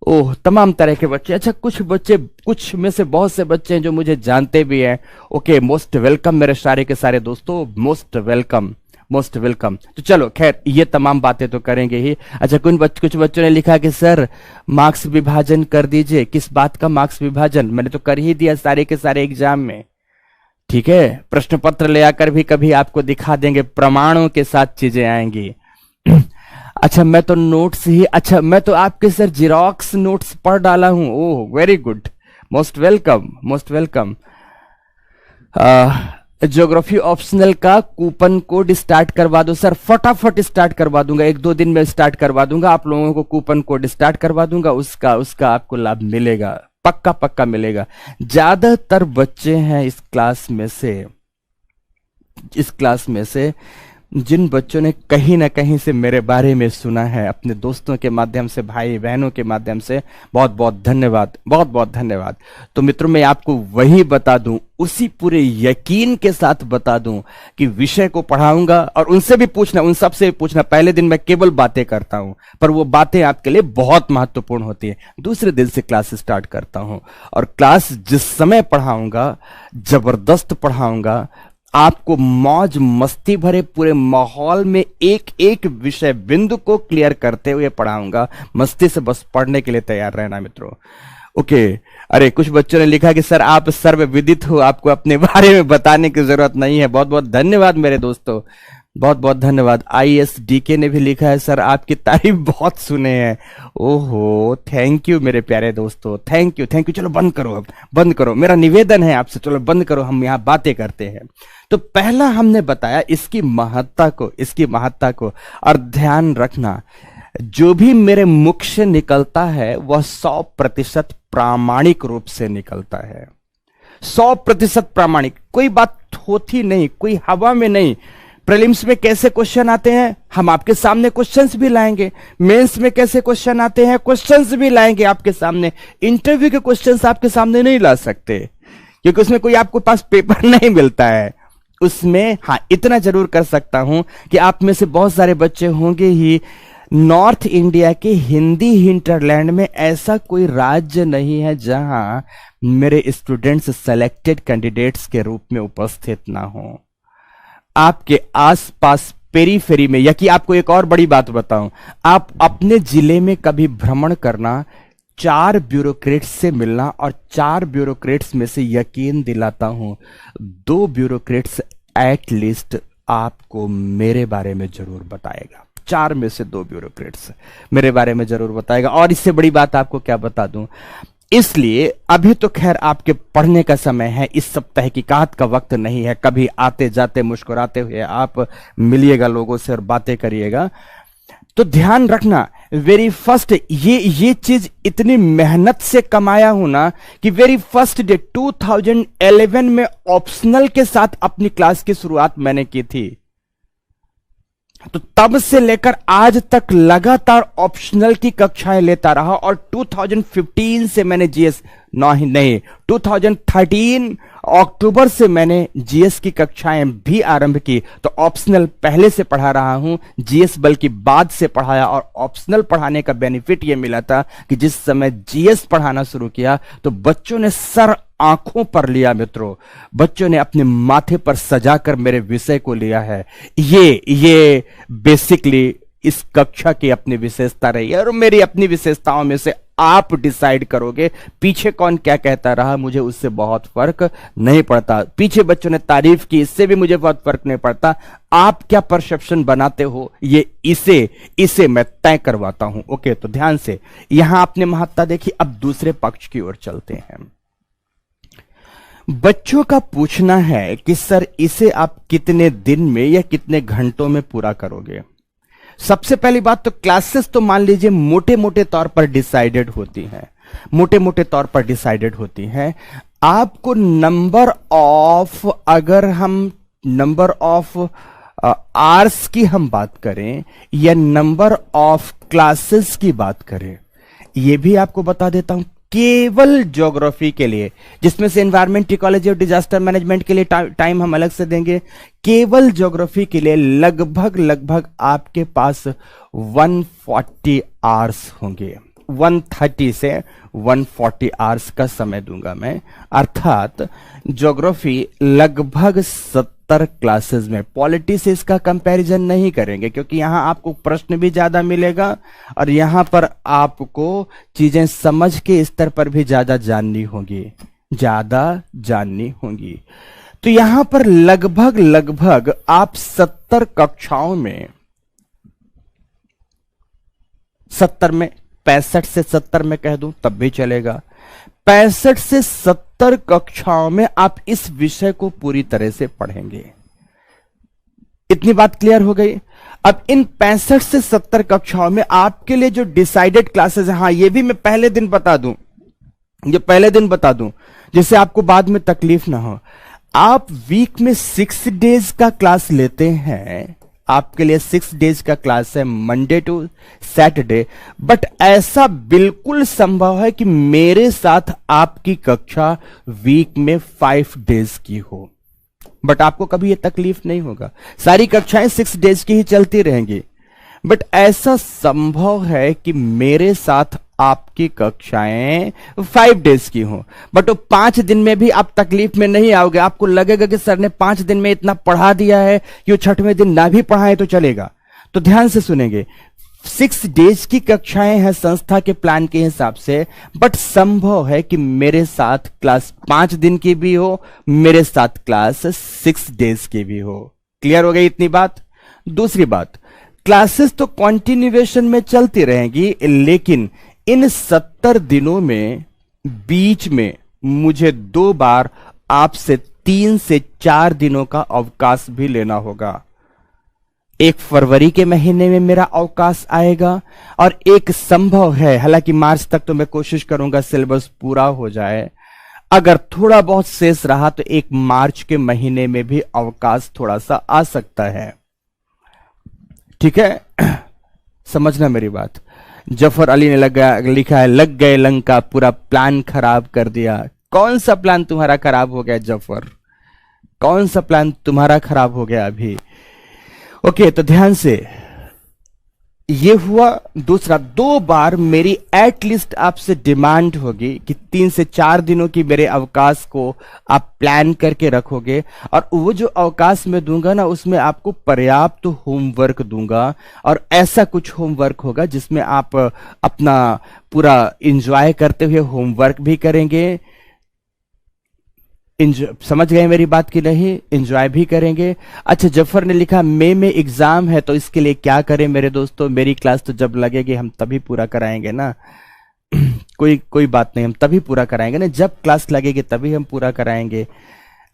ओह, तमाम तरह के बच्चे। अच्छा कुछ बच्चे, कुछ में से बहुत से बच्चे हैं जो मुझे जानते भी हैं। ओके, मोस्ट वेलकम मेरे सारे के सारे दोस्तों, मोस्ट वेलकम, मोस्ट वेलकम। तो चलो खैर, ये तमाम बातें तो करेंगे ही। अच्छा कुछ बच्चों ने लिखा कि सर मार्क्स विभाजन कर दीजिए। किस बात का मार्क्स विभाजन? मैंने तो कर ही दिया सारे के सारे एग्जाम में। ठीक है, प्रश्न पत्र ले आकर भी कभी आपको दिखा देंगे, प्रमाणों के साथ चीजें आएंगी। अच्छा मैं तो नोट्स ही, अच्छा मैं तो आपके सर जिरोक्स नोट्स पढ़ डाला हूं। Oh very good, most welcome, most welcome. Geography optional का कूपन कोड स्टार्ट करवा दो सर। फटाफट स्टार्ट करवा दूंगा, 1-2 दिन में स्टार्ट करवा दूंगा। आप लोगों को कूपन कोड स्टार्ट करवा दूंगा, उसका आपको लाभ मिलेगा, पक्का पक्का मिलेगा। ज्यादातर बच्चे हैं इस क्लास में से जिन बच्चों ने कहीं ना कहीं से मेरे बारे में सुना है, अपने दोस्तों के माध्यम से, भाई बहनों के माध्यम से, बहुत बहुत धन्यवाद, बहुत बहुत धन्यवाद। तो मित्रों मैं आपको वही बता दूं, उसी पूरे यकीन के साथ बता दूं कि विषय को पढ़ाऊंगा, और उनसे भी पूछना, उन सबसे भी पूछना। पहले दिन मैं केवल बातें करता हूं, पर वो बातें आपके लिए बहुत महत्वपूर्ण होती है। दूसरे दिन से क्लास स्टार्ट करता हूं, और क्लास जिस समय पढ़ाऊंगा, जबरदस्त पढ़ाऊंगा। आपको मौज मस्ती भरे पूरे माहौल में एक एक विषय बिंदु को क्लियर करते हुए पढ़ाऊंगा। मस्ती से बस पढ़ने के लिए तैयार रहना मित्रों। ओके, अरे कुछ बच्चों ने लिखा कि सर आप सर्वविदित हो, आपको अपने बारे में बताने की जरूरत नहीं है। बहुत बहुत धन्यवाद मेरे दोस्तों, बहुत बहुत धन्यवाद। ISDK ने भी लिखा है सर आपकी तारीफ बहुत सुने हैं। ओहो, थैंक यू मेरे प्यारे दोस्तों, थैंक यू थैंक यू। चलो बंद करो, अब बंद करो, मेरा निवेदन है आपसे, चलो बंद करो, हम यहाँ बातें करते हैं। तो पहला हमने बताया इसकी महत्ता को, और ध्यान रखना जो भी मेरे मुख से निकलता है वह 100% प्रामाणिक रूप से निकलता है। 100% प्रामाणिक, कोई बात होती नहीं, कोई हवा में नहीं। प्रीलिम्स में कैसे क्वेश्चन आते हैं, हम आपके सामने क्वेश्चंस भी लाएंगे। मेंस में कैसे क्वेश्चन आते हैं, क्वेश्चंस भी लाएंगे आपके सामने। इंटरव्यू के क्वेश्चंस आपके सामने नहीं ला सकते, क्योंकि उसमें कोई आपको पास पेपर नहीं मिलता है। उसमें हाँ इतना जरूर कर सकता हूं कि आप में से बहुत सारे बच्चे होंगे ही, नॉर्थ इंडिया के हिंदी हिंटरलैंड में ऐसा कोई राज्य नहीं है जहां मेरे स्टूडेंट्स सेलेक्टेड कैंडिडेट्स के रूप में उपस्थित ना हो। आपके आसपास पेरीफेरी में, या कि आपको एक और बड़ी बात बताऊं, आप अपने जिले में कभी भ्रमण करना, 4 ब्यूरोक्रेट्स से मिलना, और 4 ब्यूरोक्रेट्स में से यकीन दिलाता हूं 2 ब्यूरोक्रेट्स एट लीस्ट आपको मेरे बारे में जरूर बताएगा। 4 में से 2 ब्यूरोक्रेट्स मेरे बारे में जरूर बताएगा। और इससे बड़ी बात आपको क्या बता दूं, इसलिए अभी तो खैर आपके पढ़ने का समय है, इस सब तहकीकात का वक्त नहीं है। कभी आते जाते मुस्कुराते हुए आप मिलिएगा लोगों से और बातें करिएगा। तो ध्यान रखना, वेरी फर्स्ट ये चीज इतनी मेहनत से कमाया हूं ना कि वेरी फर्स्ट डे 2011 में ऑप्शनल के साथ अपनी क्लास की शुरुआत मैंने की थी। तो तब से लेकर आज तक लगातार ऑप्शनल की कक्षाएं लेता रहा, और 2015 से मैंने जीएस नहीं 2013 अक्टूबर से मैंने जीएस की कक्षाएं भी आरंभ की। तो ऑप्शनल पहले से पढ़ा रहा हूं, जीएस बल्कि बाद से पढ़ाया। और ऑप्शनल पढ़ाने का बेनिफिट यह मिला था कि जिस समय जीएस पढ़ाना शुरू किया तो बच्चों ने सर आंखों पर लिया मित्रों, बच्चों ने अपने माथे पर सजाकर मेरे विषय को लिया है। ये बेसिकली इस कक्षा की अपनी विशेषता रही है, और मेरी अपनी विशेषताओं में से आप डिसाइड करोगे। पीछे कौन क्या कहता रहा मुझे उससे बहुत फर्क नहीं पड़ता, पीछे बच्चों ने तारीफ की इससे भी मुझे बहुत फर्क नहीं पड़ता। आप क्या परसेप्शन बनाते हो ये इसे मैं तय करवाता हूं। ओके, तो ध्यान से यहां आपने महत्ता देखी। अब दूसरे पक्ष की ओर चलते हैं। बच्चों का पूछना है कि सर इसे आप कितने दिन में या कितने घंटों में पूरा करोगे। सबसे पहली बात तो क्लासेस तो मान लीजिए मोटे मोटे तौर पर डिसाइडेड होती हैं, मोटे मोटे तौर पर डिसाइडेड होती हैं। आपको नंबर ऑफ, अगर हम नंबर ऑफ आवर्स की हम बात करें या नंबर ऑफ क्लासेस की बात करें, ये भी आपको बता देता हूं। केवल ज्योग्राफी के लिए, जिसमें से एनवायरमेंट इकोलॉजी और डिजास्टर मैनेजमेंट के लिए टाइम हम अलग से देंगे, केवल ज्योग्राफी के लिए लगभग आपके पास 140 आवर्स होंगे। 130 से 140 आवर्स का समय दूंगा मैं, अर्थात ज्योग्राफी लगभग 70 क्लासेस में। पॉलिटी से इसका कंपैरिजन नहीं करेंगे क्योंकि यहां आपको प्रश्न भी ज्यादा मिलेगा और यहां पर आपको चीजें समझ के स्तर पर भी ज्यादा जाननी होंगी। तो यहां पर लगभग आप 70 कक्षाओं में, 70 में, 65 से 70 में कह दूं तब भी चलेगा, 65 से 70 कक्षाओं में आप इस विषय को पूरी तरह से पढ़ेंगे। इतनी बात क्लियर हो गई। अब इन 65 से 70 कक्षाओं में आपके लिए जो डिसाइडेड क्लासेस है, हाँ ये भी मैं पहले दिन बता दूं, जिससे आपको बाद में तकलीफ ना हो। आप वीक में 6 डेज का क्लास लेते हैं, आपके लिए 6 डेज का क्लास है, मंडे टू सैटरडे, बट ऐसा बिल्कुल संभव है कि मेरे साथ आपकी कक्षा वीक में 5 डेज की हो, बट आपको कभी यह तकलीफ नहीं होगा। सारी कक्षाएं 6 डेज की ही चलती रहेंगी, बट ऐसा संभव है कि मेरे साथ आपकी कक्षाएं 5 डेज की हो, बट वो 5 दिन में भी आप तकलीफ में नहीं आओगे। आपको लगेगा कि सर ने 5 दिन में इतना पढ़ा दिया है कि वो 6वें दिन ना भी पढ़ाए तो चलेगा। तो ध्यान से सुनेंगे, 6 डेज की कक्षाएं हैं संस्था के प्लान के हिसाब से, बट संभव है कि मेरे साथ क्लास 5 दिन की भी हो, मेरे साथ क्लास 6 डेज की भी हो। क्लियर हो गई इतनी बात। दूसरी बात, क्लासेस तो कंटिन्यूएशन में चलती रहेंगी, लेकिन इन 70 दिनों में बीच में मुझे 2 बार आपसे 3 से 4 दिनों का अवकाश भी लेना होगा। एक फरवरी के महीने में मेरा अवकाश आएगा और एक संभव है, हालांकि मार्च तक तो मैं कोशिश करूंगा सिलेबस पूरा हो जाए, अगर थोड़ा बहुत शेष रहा तो एक मार्च के महीने में भी अवकाश थोड़ा सा आ सकता है। ठीक है, समझना मेरी बात। जफर अली ने लिखा है, लग गए लंका, पूरा प्लान खराब कर दिया। कौन सा प्लान तुम्हारा खराब हो गया जफर? कौन सा प्लान तुम्हारा खराब हो गया अभी? ओके, तो ध्यान से, ये हुआ दूसरा। 2 बार मेरी एटलीस्ट आपसे डिमांड होगी कि 3 से 4 दिनों की मेरे अवकाश को आप प्लान करके रखोगे, और वो जो अवकाश मैं दूंगा ना, उसमें आपको पर्याप्त होमवर्क दूंगा, और ऐसा कुछ होमवर्क होगा जिसमें आप अपना पूरा एंजॉय करते हुए होमवर्क भी करेंगे। समझ गए मेरी बात की नहीं? एंजॉय भी करेंगे। अच्छा, जफर ने लिखा मई में एग्जाम है, तो इसके लिए क्या करें मेरे दोस्तों? मेरी क्लास तो जब लगेगी हम तभी पूरा कराएंगे ना। कोई बात नहीं, हम तभी पूरा कराएंगे ना, जब क्लास लगेगी तभी हम पूरा कराएंगे।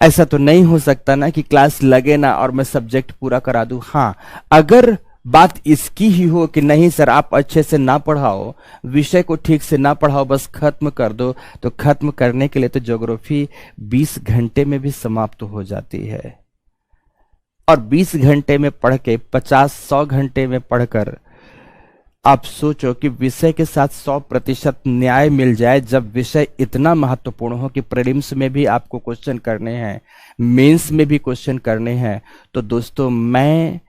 ऐसा तो नहीं हो सकता ना कि क्लास लगे ना और मैं सब्जेक्ट पूरा करा दूं। हाँ, अगर बात इसकी ही हो कि नहीं सर आप अच्छे से ना पढ़ाओ, विषय को ठीक से ना पढ़ाओ, बस खत्म कर दो, तो खत्म करने के लिए तो ज्योग्राफी 20 घंटे में भी समाप्त हो जाती है। और 20 घंटे में पढ़ के 50-100 घंटे में पढ़कर आप सोचो कि विषय के साथ 100% न्याय मिल जाए, जब विषय इतना महत्वपूर्ण हो कि प्रीलिम्स में भी आपको क्वेश्चन करने हैं, मेंस में भी क्वेश्चन करने हैं। तो दोस्तों, मैं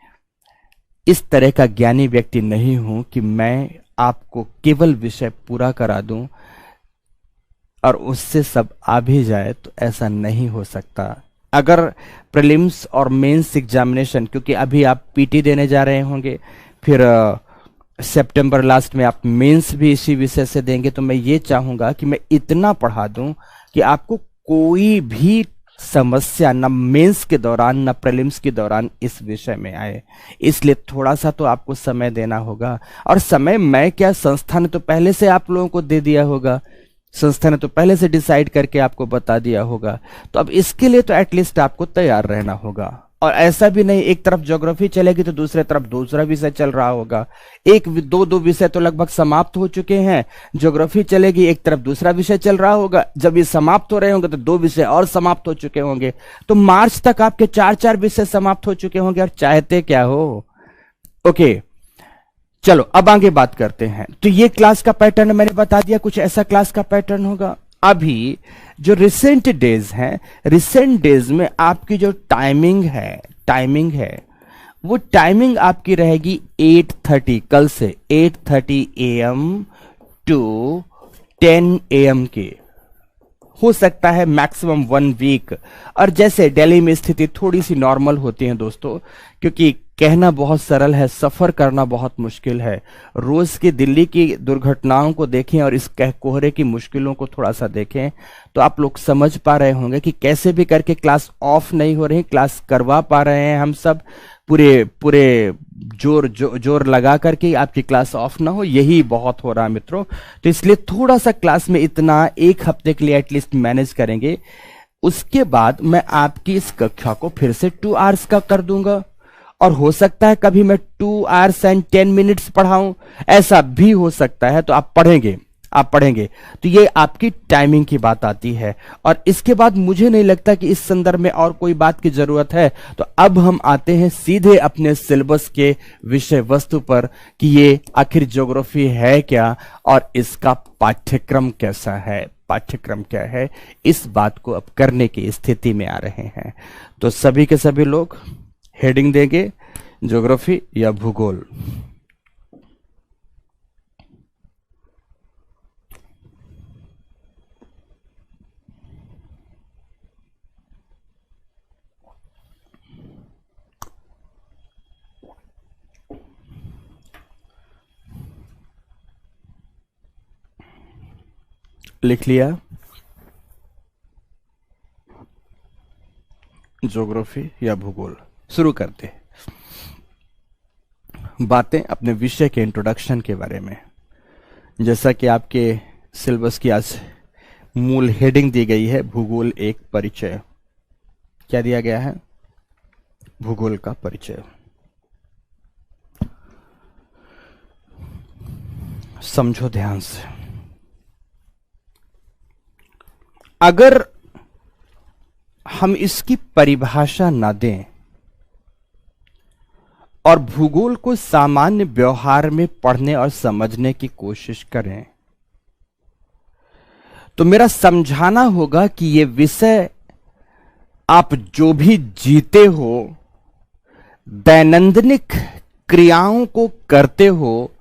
इस तरह का ज्ञानी व्यक्ति नहीं हूं कि मैं आपको केवल विषय पूरा करा दूं और उससे सब आ भी जाए, तो ऐसा नहीं हो सकता। अगर प्रीलिम्स और मेंस एग्जामिनेशन, क्योंकि अभी आप पीटी देने जा रहे होंगे, फिर सितंबर लास्ट में आप मेंस भी इसी विषय से देंगे, तो मैं ये चाहूंगा कि मैं इतना पढ़ा दूं कि आपको कोई भी समस्या न मेंस के दौरान न प्रीलिम्स के दौरान इस विषय में आए। इसलिए थोड़ा सा तो आपको समय देना होगा, और समय मैं क्या, संस्था ने तो पहले से आप लोगों को दे दिया होगा, संस्था ने तो पहले से डिसाइड करके आपको बता दिया होगा। तो अब इसके लिए तो एटलीस्ट आपको तैयार रहना होगा। और ऐसा भी नहीं एक तरफ ज्योग्राफी चलेगी तो दूसरे तरफ दूसरा विषय चल रहा होगा। एक दो विषय तो लगभग समाप्त हो चुके हैं, ज्योग्राफी चलेगी एक तरफ दूसरा विषय चल रहा होगा, जब ये समाप्त हो रहे होंगे तो दो विषय और समाप्त हो चुके होंगे, तो मार्च तक आपके 4-4 विषय समाप्त हो चुके होंगे। और चाहते क्या हो? ओके, चलो अब आगे बात करते हैं। तो ये क्लास का पैटर्न मैंने बता दिया, कुछ ऐसा क्लास का पैटर्न होगा। अभी जो रिसेंट डेज हैं, रिसेंट डेज में आपकी जो टाइमिंग है वो टाइमिंग आपकी रहेगी 8:30, कल से 8:30 AM टू 10 AM की, हो सकता है मैक्सिमम 1 वीक। और जैसे दिल्ली में स्थिति थोड़ी सी नॉर्मल होती है दोस्तों, क्योंकि कहना बहुत सरल है, सफर करना बहुत मुश्किल है। रोज की दिल्ली की दुर्घटनाओं को देखें और इस कोहरे की मुश्किलों को थोड़ा सा देखें तो आप लोग समझ पा रहे होंगे कि कैसे भी करके क्लास ऑफ नहीं हो रही, क्लास करवा पा रहे हैं हम सब, पूरे जोर लगा करके आपकी क्लास ऑफ ना हो, यही बहुत हो रहा है मित्रों। तो इसलिए थोड़ा सा क्लास में इतना 1 हफ्ते के लिए एटलीस्ट मैनेज करेंगे। उसके बाद मैं आपकी इस कक्षा को फिर से 2 आवर्स का कर दूंगा, और हो सकता है कभी मैं 2 आवर्स एंड 10 मिनट्स पढ़ाऊं, ऐसा भी हो सकता है। तो आप पढ़ेंगे तो ये आपकी टाइमिंग की बात आती है। और इसके बाद मुझे नहीं लगता कि इस संदर्भ में और कोई बात की जरूरत है। तो अब हम आते हैं सीधे अपने सिलेबस के विषय वस्तु पर कि ये आखिर ज्योग्राफी है क्या और इसका पाठ्यक्रम कैसा है, पाठ्यक्रम क्या है, इस बात को अब करने की स्थिति में आ रहे हैं। तो सभी के सभी लोग हेडिंग देंगे ज्योग्राफी या भूगोल। लिख लिया? ज्योग्राफी या भूगोल। शुरू करते हैं बातें अपने विषय के इंट्रोडक्शन के बारे में। जैसा कि आपके सिलेबस की आज मूल हेडिंग दी गई है, भूगोल एक परिचय। क्या दिया गया है? भूगोल का परिचय। समझो ध्यान से। अगर हम इसकी परिभाषा ना दें और भूगोल को सामान्य व्यवहार में पढ़ने और समझने की कोशिश करें तो मेरा समझाना होगा कि यह विषय आप जो भी जीते हो, दैनंदिन क्रियाओं को करते हो,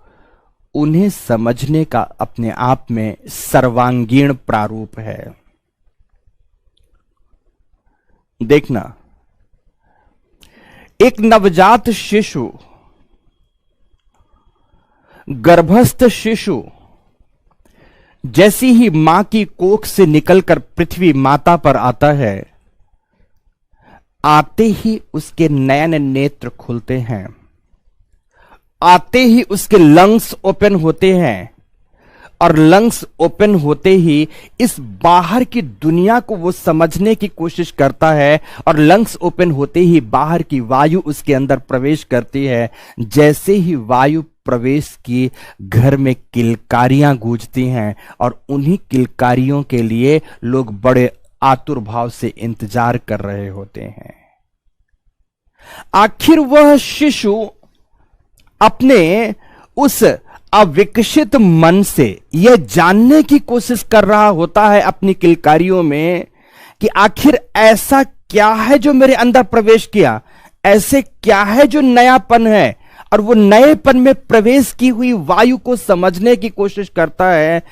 उन्हें समझने का अपने आप में सर्वांगीण प्रारूप है। देखना, एक नवजात शिशु, गर्भस्थ शिशु जैसी ही मां की कोख से निकलकर पृथ्वी माता पर आता है, आते ही उसके नयन नेत्र खुलते हैं, आते ही उसके लंग्स ओपन होते हैं, और लंग्स ओपन होते ही इस बाहर की दुनिया को वो समझने की कोशिश करता है, और लंग्स ओपन होते ही बाहर की वायु उसके अंदर प्रवेश करती है। जैसे ही वायु प्रवेश की, घर में किलकारियां गूंजती हैं, और उन्हीं किलकारियों के लिए लोग बड़े आतुर भाव से इंतजार कर रहे होते हैं। आखिर वह शिशु अपने उस अविकसित मन से यह जानने की कोशिश कर रहा होता है अपनी किलकारियों में कि आखिर ऐसा क्या है जो मेरे अंदर प्रवेश किया, ऐसे क्या है जो नयापन है, और वो नएपन में प्रवेश की हुई वायु को समझने की कोशिश करता है।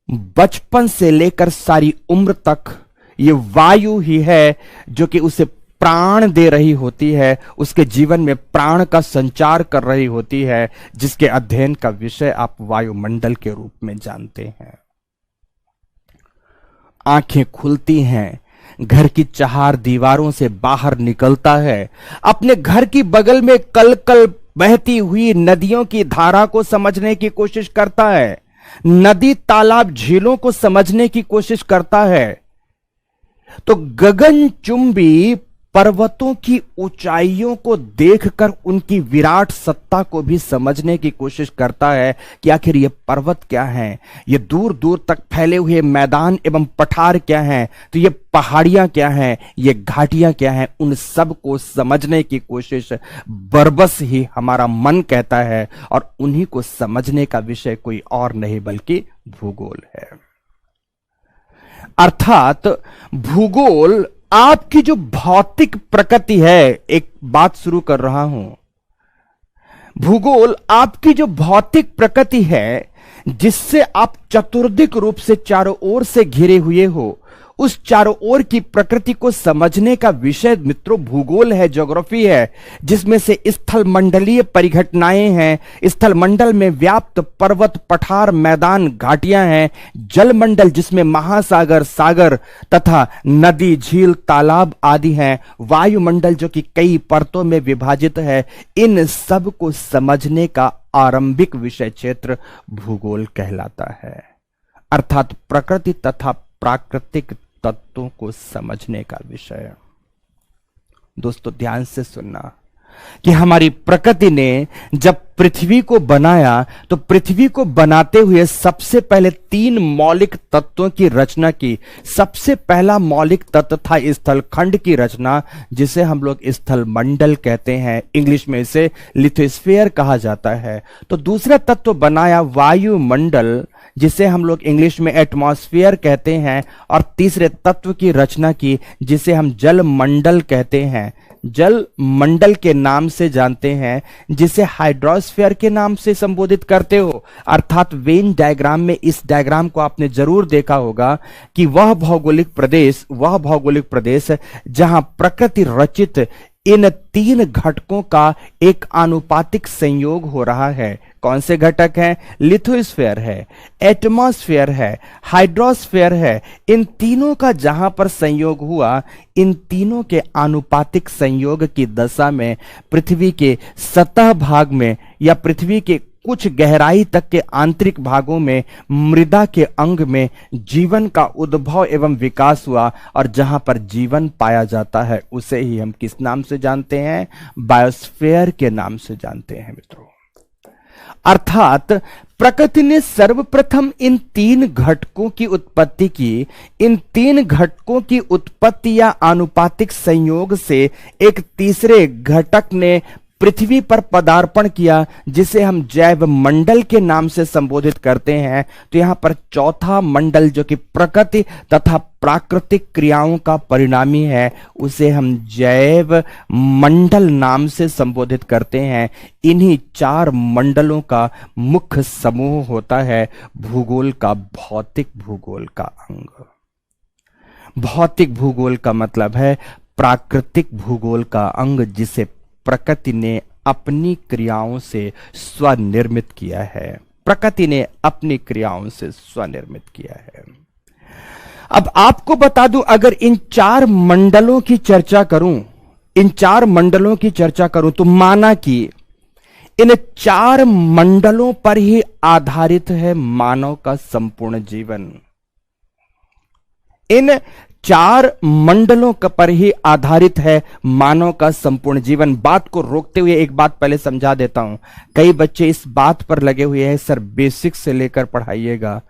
बचपन से लेकर सारी उम्र तक ये वायु ही है जो कि उसे प्राण दे रही होती है, उसके जीवन में प्राण का संचार कर रही होती है, जिसके अध्ययन का विषय आप वायुमंडल के रूप में जानते हैं। आंखें खुलती हैं, घर की चार दीवारों से बाहर निकलता है, अपने घर की बगल में कल कल बहती हुई नदियों की धारा को समझने की कोशिश करता है, नदी तालाब झीलों को समझने की कोशिश करता है। तो गगनचुंबी पर्वतों की ऊंचाइयों को देखकर उनकी विराट सत्ता को भी समझने की कोशिश करता है कि आखिर ये पर्वत क्या हैं, ये दूर दूर तक फैले हुए मैदान एवं पठार क्या हैं, तो ये पहाड़ियां क्या हैं, ये घाटियां क्या हैं, उन सब को समझने की कोशिश बरबस ही हमारा मन कहता है। और उन्हीं को समझने का विषय कोई और नहीं बल्कि भूगोल है। अर्थात भूगोल आपकी जो भौतिक प्रकृति है, एक बात शुरू कर रहा हूं, भूगोल आपकी जो भौतिक प्रकृति है जिससे आप चतुर्दिक रूप से चारों ओर से घिरे हुए हो, उस चारों ओर की प्रकृति को समझने का विषय मित्रों भूगोल है, ज्योग्राफी है, जिसमें से स्थल मंडलीय परिघटनाएं हैं, स्थल मंडल में व्याप्त पर्वत पठार मैदान घाटियां हैं, जल मंडल जिसमें महासागर सागर तथा नदी झील तालाब आदि हैं, वायुमंडल जो कि कई परतों में विभाजित है। इन सब को समझने का आरंभिक विषय क्षेत्र भूगोल कहलाता है। अर्थात प्रकृति तथा प्राकृतिक तत्वों को समझने का विषय। दोस्तों ध्यान से सुनना कि हमारी प्रकृति ने जब पृथ्वी को बनाया तो पृथ्वी को बनाते हुए सबसे पहले 3 मौलिक तत्वों की रचना की। सबसे पहला मौलिक तत्व था स्थलखंड की रचना, जिसे हम लोग स्थल मंडल कहते हैं, इंग्लिश में इसे लिथोस्फीयर कहा जाता है। तो दूसरा तत्व बनाया वायुमंडल, जिसे हम लोग इंग्लिश में एटमॉस्फेयर कहते हैं, और तीसरे तत्व की रचना की जिसे हम जल मंडल कहते हैं, जल मंडल के नाम से जानते हैं, जिसे हाइड्रोस्फीयर के नाम से संबोधित करते हो। अर्थात वेन डायग्राम में इस डायग्राम को आपने जरूर देखा होगा कि वह भौगोलिक प्रदेश जहां प्रकृति रचित इन 3 घटकों का एक आनुपातिक संयोग हो रहा है। कौन से घटक हैं? लिथोस्फीयर है, एटमॉस्फेयर है, हाइड्रोस्फीयर है। इन तीनों का जहां पर संयोग हुआ, इन तीनों के आनुपातिक संयोग की दशा में पृथ्वी के सतह भाग में या पृथ्वी के कुछ गहराई तक के आंतरिक भागों में मृदा के अंग में जीवन का उद्भव एवं विकास हुआ। और जहां पर जीवन पाया जाता है उसे ही हम किस नाम से जानते हैं? बायोस्फीयर के नाम से जानते हैं मित्रों। अर्थात प्रकृति ने सर्वप्रथम इन 3 घटकों की उत्पत्ति की। इन 3 घटकों की उत्पत्ति या आनुपातिक संयोग से एक तीसरे घटक ने पृथ्वी पर पदार्पण किया, जिसे हम जैव मंडल के नाम से संबोधित करते हैं। तो यहां पर चौथा मंडल जो कि प्रकृति तथा प्राकृतिक क्रियाओं का परिणामी है, उसे हम जैव मंडल नाम से संबोधित करते हैं। इन्हीं 4 मंडलों का मुख्य समूह होता है भूगोल का भौतिक भूगोल का अंग। भौतिक भूगोल का मतलब है प्राकृतिक भूगोल का अंग, जिसे प्रकृति ने अपनी क्रियाओं से स्वनिर्मित किया है। प्रकृति ने अपनी क्रियाओं से स्वनिर्मित किया है। अब आपको बता दूं, अगर इन 4 मंडलों की चर्चा करूं, तो माना कि इन 4 मंडलों पर ही आधारित है मानव का संपूर्ण जीवन। इन 4 मंडलों पर ही आधारित है मानव का संपूर्ण जीवन। बात को रोकते हुए एक बात पहले समझा देता हूं। कई बच्चे इस बात पर लगे हुए हैं, सर बेसिक से लेकर पढ़ाइएगा।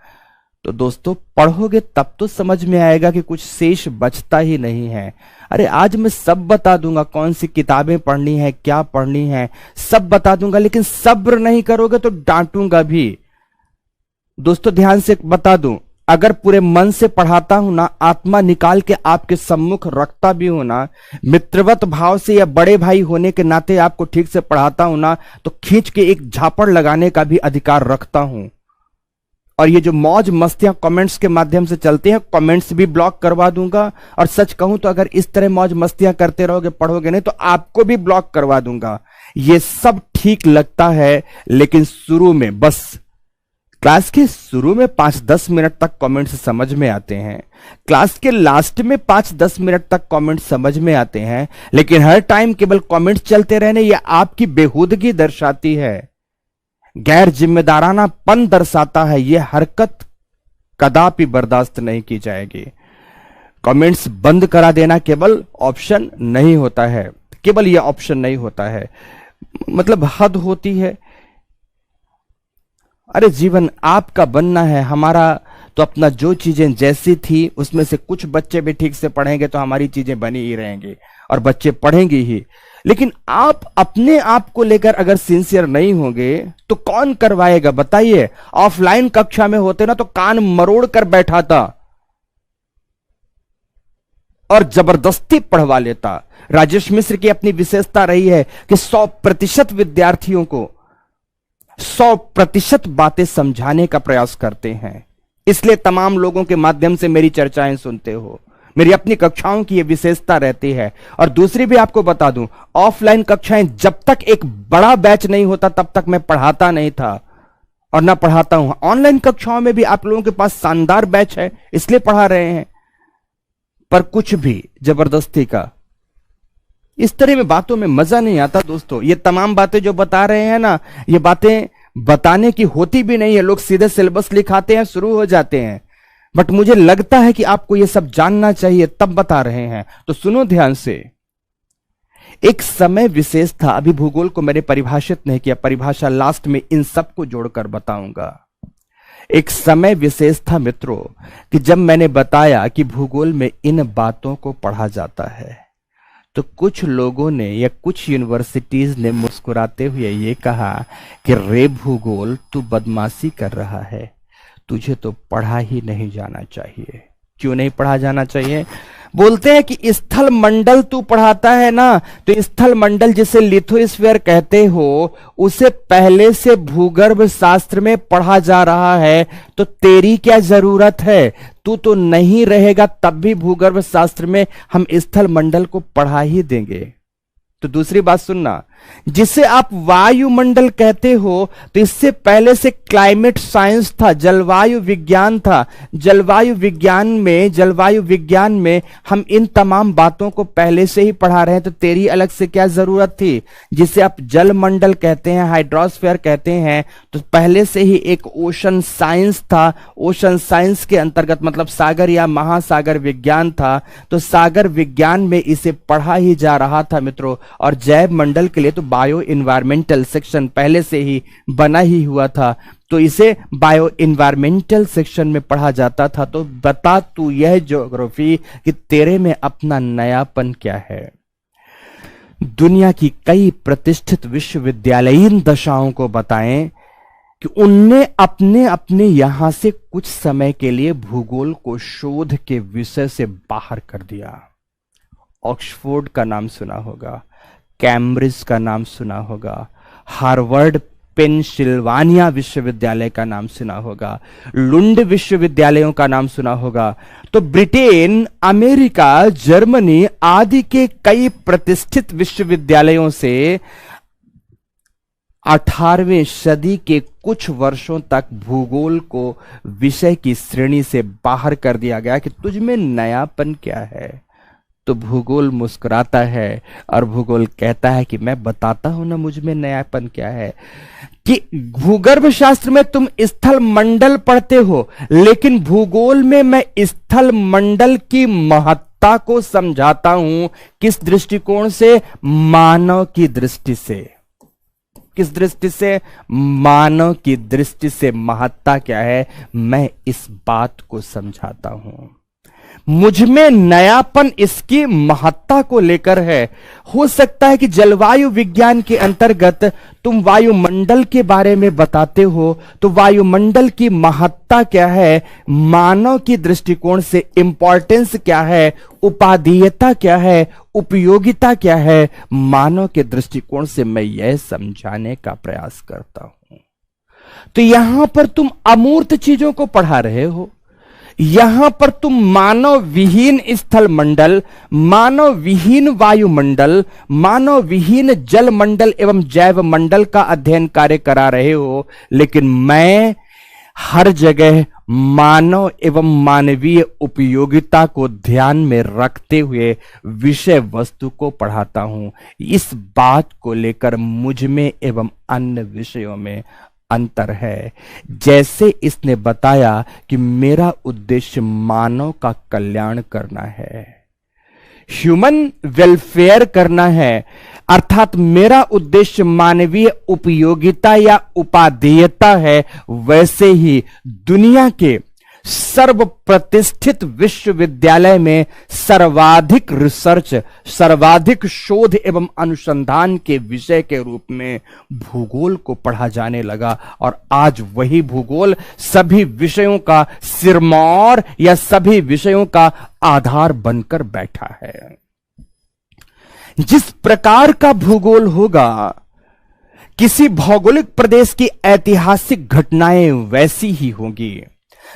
तो दोस्तों पढ़ोगे तब तो समझ में आएगा कि कुछ शेष बचता ही नहीं है। अरे आज मैं सब बता दूंगा, कौन सी किताबें पढ़नी है, क्या पढ़नी है, सब बता दूंगा, लेकिन सब्र नहीं करोगे तो डांटूंगा भी। दोस्तों ध्यान से बता दूं, अगर पूरे मन से पढ़ाता हूं ना, आत्मा निकाल के आपके सम्मुख रखता भी हूं ना, मित्रवत भाव से या बड़े भाई होने के नाते आपको ठीक से पढ़ाता हूं ना, तो खींच के एक झापड़ लगाने का भी अधिकार रखता हूं। और ये जो मौज मस्तियां कमेंट्स के माध्यम से चलते हैं, कमेंट्स भी ब्लॉक करवा दूंगा। और सच कहूं तो अगर इस तरह मौज मस्तियां करते रहोगे, पढ़ोगे नहीं, तो आपको भी ब्लॉक करवा दूंगा। ये सब ठीक लगता है, लेकिन शुरू में, बस क्लास के शुरू में 5-10 मिनट तक कमेंट्स समझ में आते हैं, क्लास के लास्ट में 5-10 मिनट तक कमेंट्स समझ में आते हैं, लेकिन हर टाइम केवल कमेंट्स चलते रहने, यह आपकी बेहूदगी दर्शाती है, गैर जिम्मेदारानापन दर्शाता है। यह हरकत कदापि बर्दाश्त नहीं की जाएगी। कमेंट्स बंद करा देना केवल ऑप्शन नहीं होता है, केवल यह ऑप्शन नहीं होता है, मतलब हद होती है। अरे जीवन आपका बनना है, हमारा तो अपना जो चीजें जैसी थी उसमें से कुछ बच्चे भी ठीक से पढ़ेंगे तो हमारी चीजें बनी ही रहेंगी और बच्चे पढ़ेंगे ही। लेकिन आप अपने आप को लेकर अगर सिंसियर नहीं होंगे तो कौन करवाएगा बताइए। ऑफलाइन कक्षा में होते ना तो कान मरोड़ कर बैठा था और जबरदस्ती पढ़वा लेता। राजेश मिश्र की अपनी विशेषता रही है कि 100% विद्यार्थियों को 100% बातें समझाने का प्रयास करते हैं, इसलिए तमाम लोगों के माध्यम से मेरी चर्चाएं सुनते हो। मेरी अपनी कक्षाओं की यह विशेषता रहती है। और दूसरी भी आपको बता दूं, ऑफलाइन कक्षाएं जब तक एक बड़ा बैच नहीं होता तब तक मैं पढ़ाता नहीं था और ना पढ़ाता हूं। ऑनलाइन कक्षाओं में भी आप लोगों के पास शानदार बैच है इसलिए पढ़ा रहे हैं, पर कुछ भी जबरदस्ती का इस तरह में बातों में मजा नहीं आता दोस्तों। ये तमाम बातें जो बता रहे हैं ना, ये बातें बताने की होती भी नहीं है। लोग सीधे सिलेबस लिखाते हैं, शुरू हो जाते हैं, बट मुझे लगता है कि आपको ये सब जानना चाहिए तब बता रहे हैं। तो सुनो ध्यान से। एक समय विशेष था, अभी भूगोल को मैंने परिभाषित नहीं किया, परिभाषा लास्ट में इन सबको जोड़कर बताऊंगा। एक समय विशेष था मित्रों कि जब मैंने बताया कि भूगोल में इन बातों को पढ़ा जाता है तो कुछ लोगों ने या कुछ यूनिवर्सिटीज ने मुस्कुराते हुए ये कहा कि रे भूगोल तू बदमाशी कर रहा है, तुझे तो पढ़ा ही नहीं जाना चाहिए। क्यों नहीं पढ़ा जाना चाहिए? बोलते हैं कि स्थल मंडल तू पढ़ाता है ना, तो स्थल मंडल जिसे लिथोस्फीयर कहते हो उसे पहले से भूगर्भ शास्त्र में पढ़ा जा रहा है, तो तेरी क्या जरूरत है? तू तो नहीं रहेगा तब भी भूगर्भ शास्त्र में हम स्थल मंडल को पढ़ा ही देंगे। तो दूसरी बात सुनना, जिसे आप वायुमंडल कहते हो तो इससे पहले से क्लाइमेट साइंस था, जलवायु विज्ञान था। जलवायु विज्ञान में हम इन तमाम बातों को पहले से ही पढ़ा रहे हैं, तो तेरी अलग से क्या जरूरत थी? जिसे आप जलमंडल कहते हैं, हाइड्रोस्फीयर कहते हैं, तो पहले से ही एक ओशन साइंस था। ओशन साइंस के अंतर्गत मतलब सागर या महासागर विज्ञान था, तो सागर विज्ञान में इसे पढ़ा ही जा रहा था मित्रों। और जैव मंडल के लिए तो बायो इन्वायरमेंटल सेक्शन पहले से ही बना ही हुआ था, तो इसे बायो इन्वायरमेंटल सेक्शन में पढ़ा जाता था। तो बता तू यह ज्योग्राफी कि तेरे में अपना नयापन क्या है? दुनिया की कई प्रतिष्ठित विश्वविद्यालयीन दशाओं को बताएं कि उनने अपने अपने यहां से कुछ समय के लिए भूगोल को शोध के विषय से बाहर कर दिया। ऑक्सफोर्ड का नाम सुना होगा, कैम्ब्रिज का नाम सुना होगा, हार्वर्ड पेंसिल्वानिया विश्वविद्यालय का नाम सुना होगा, लुंड विश्वविद्यालयों का नाम सुना होगा। तो ब्रिटेन, अमेरिका, जर्मनी आदि के कई प्रतिष्ठित विश्वविद्यालयों से 18वीं सदी के कुछ वर्षों तक भूगोल को विषय की श्रेणी से बाहर कर दिया गया कि तुझ में नयापन क्या है। तो भूगोल मुस्कुराता है और भूगोल कहता है कि मैं बताता हूं ना मुझ में नयापन क्या है। कि भूगर्भ शास्त्र में तुम स्थल मंडल पढ़ते हो, लेकिन भूगोल में मैं स्थल मंडल की महत्ता को समझाता हूं। किस दृष्टिकोण से? मानव की दृष्टि से। किस दृष्टि से? मानव की दृष्टि से महत्ता क्या है, मैं इस बात को समझाता हूं। मुझ में नयापन इसकी महत्ता को लेकर है। हो सकता है कि जलवायु विज्ञान के अंतर्गत तुम वायुमंडल के बारे में बताते हो, तो वायुमंडल की महत्ता क्या है, मानव की दृष्टिकोण से इंपॉर्टेंस क्या है, उपादेयता क्या है, उपयोगिता क्या है, मानव के दृष्टिकोण से मैं यह समझाने का प्रयास करता हूं। तो यहां पर तुम अमूर्त चीजों को पढ़ा रहे हो। यहां पर तुम मानव विहीन स्थल मंडल, मानव विहीन वायुमंडल, मानव विहीन जल मंडल एवं जैव मंडल का अध्ययन कार्य करा रहे हो। लेकिन मैं हर जगह मानव एवं मानवीय उपयोगिता को ध्यान में रखते हुए विषय वस्तु को पढ़ाता हूं। इस बात को लेकर मुझ में एवं अन्य विषयों में अंतर है। जैसे इसने बताया कि मेरा उद्देश्य मानव का कल्याण करना है, ह्यूमन वेलफेयर करना है, अर्थात मेरा उद्देश्य मानवीय उपयोगिता या उपादेयता है, वैसे ही दुनिया के सर्व प्रतिष्ठित विश्वविद्यालय में सर्वाधिक रिसर्च, सर्वाधिक शोध एवं अनुसंधान के विषय के रूप में भूगोल को पढ़ा जाने लगा। और आज वही भूगोल सभी विषयों का सिरमौर या सभी विषयों का आधार बनकर बैठा है। जिस प्रकार का भूगोल होगा, किसी भौगोलिक प्रदेश की ऐतिहासिक घटनाएं वैसी ही होंगी।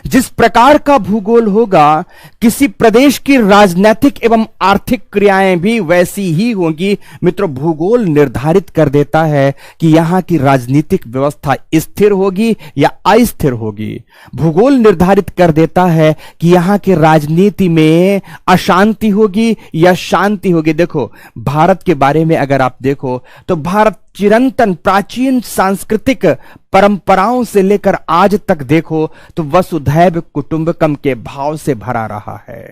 जिस प्रकार का भूगोल होगा, किसी प्रदेश की राजनीतिक एवं आर्थिक क्रियाएं भी वैसी ही होंगी। मित्रों, भूगोल निर्धारित कर देता है कि यहां की राजनीतिक व्यवस्था स्थिर होगी या अस्थिर होगी। भूगोल निर्धारित कर देता है कि यहां की राजनीति में अशांति होगी या शांति होगी। देखो, भारत के बारे में अगर आप देखो तो भारत चिरंतन प्राचीन सांस्कृतिक परंपराओं से लेकर आज तक देखो तो वसुधैव कुटुंबकम के भाव से भरा रहा है।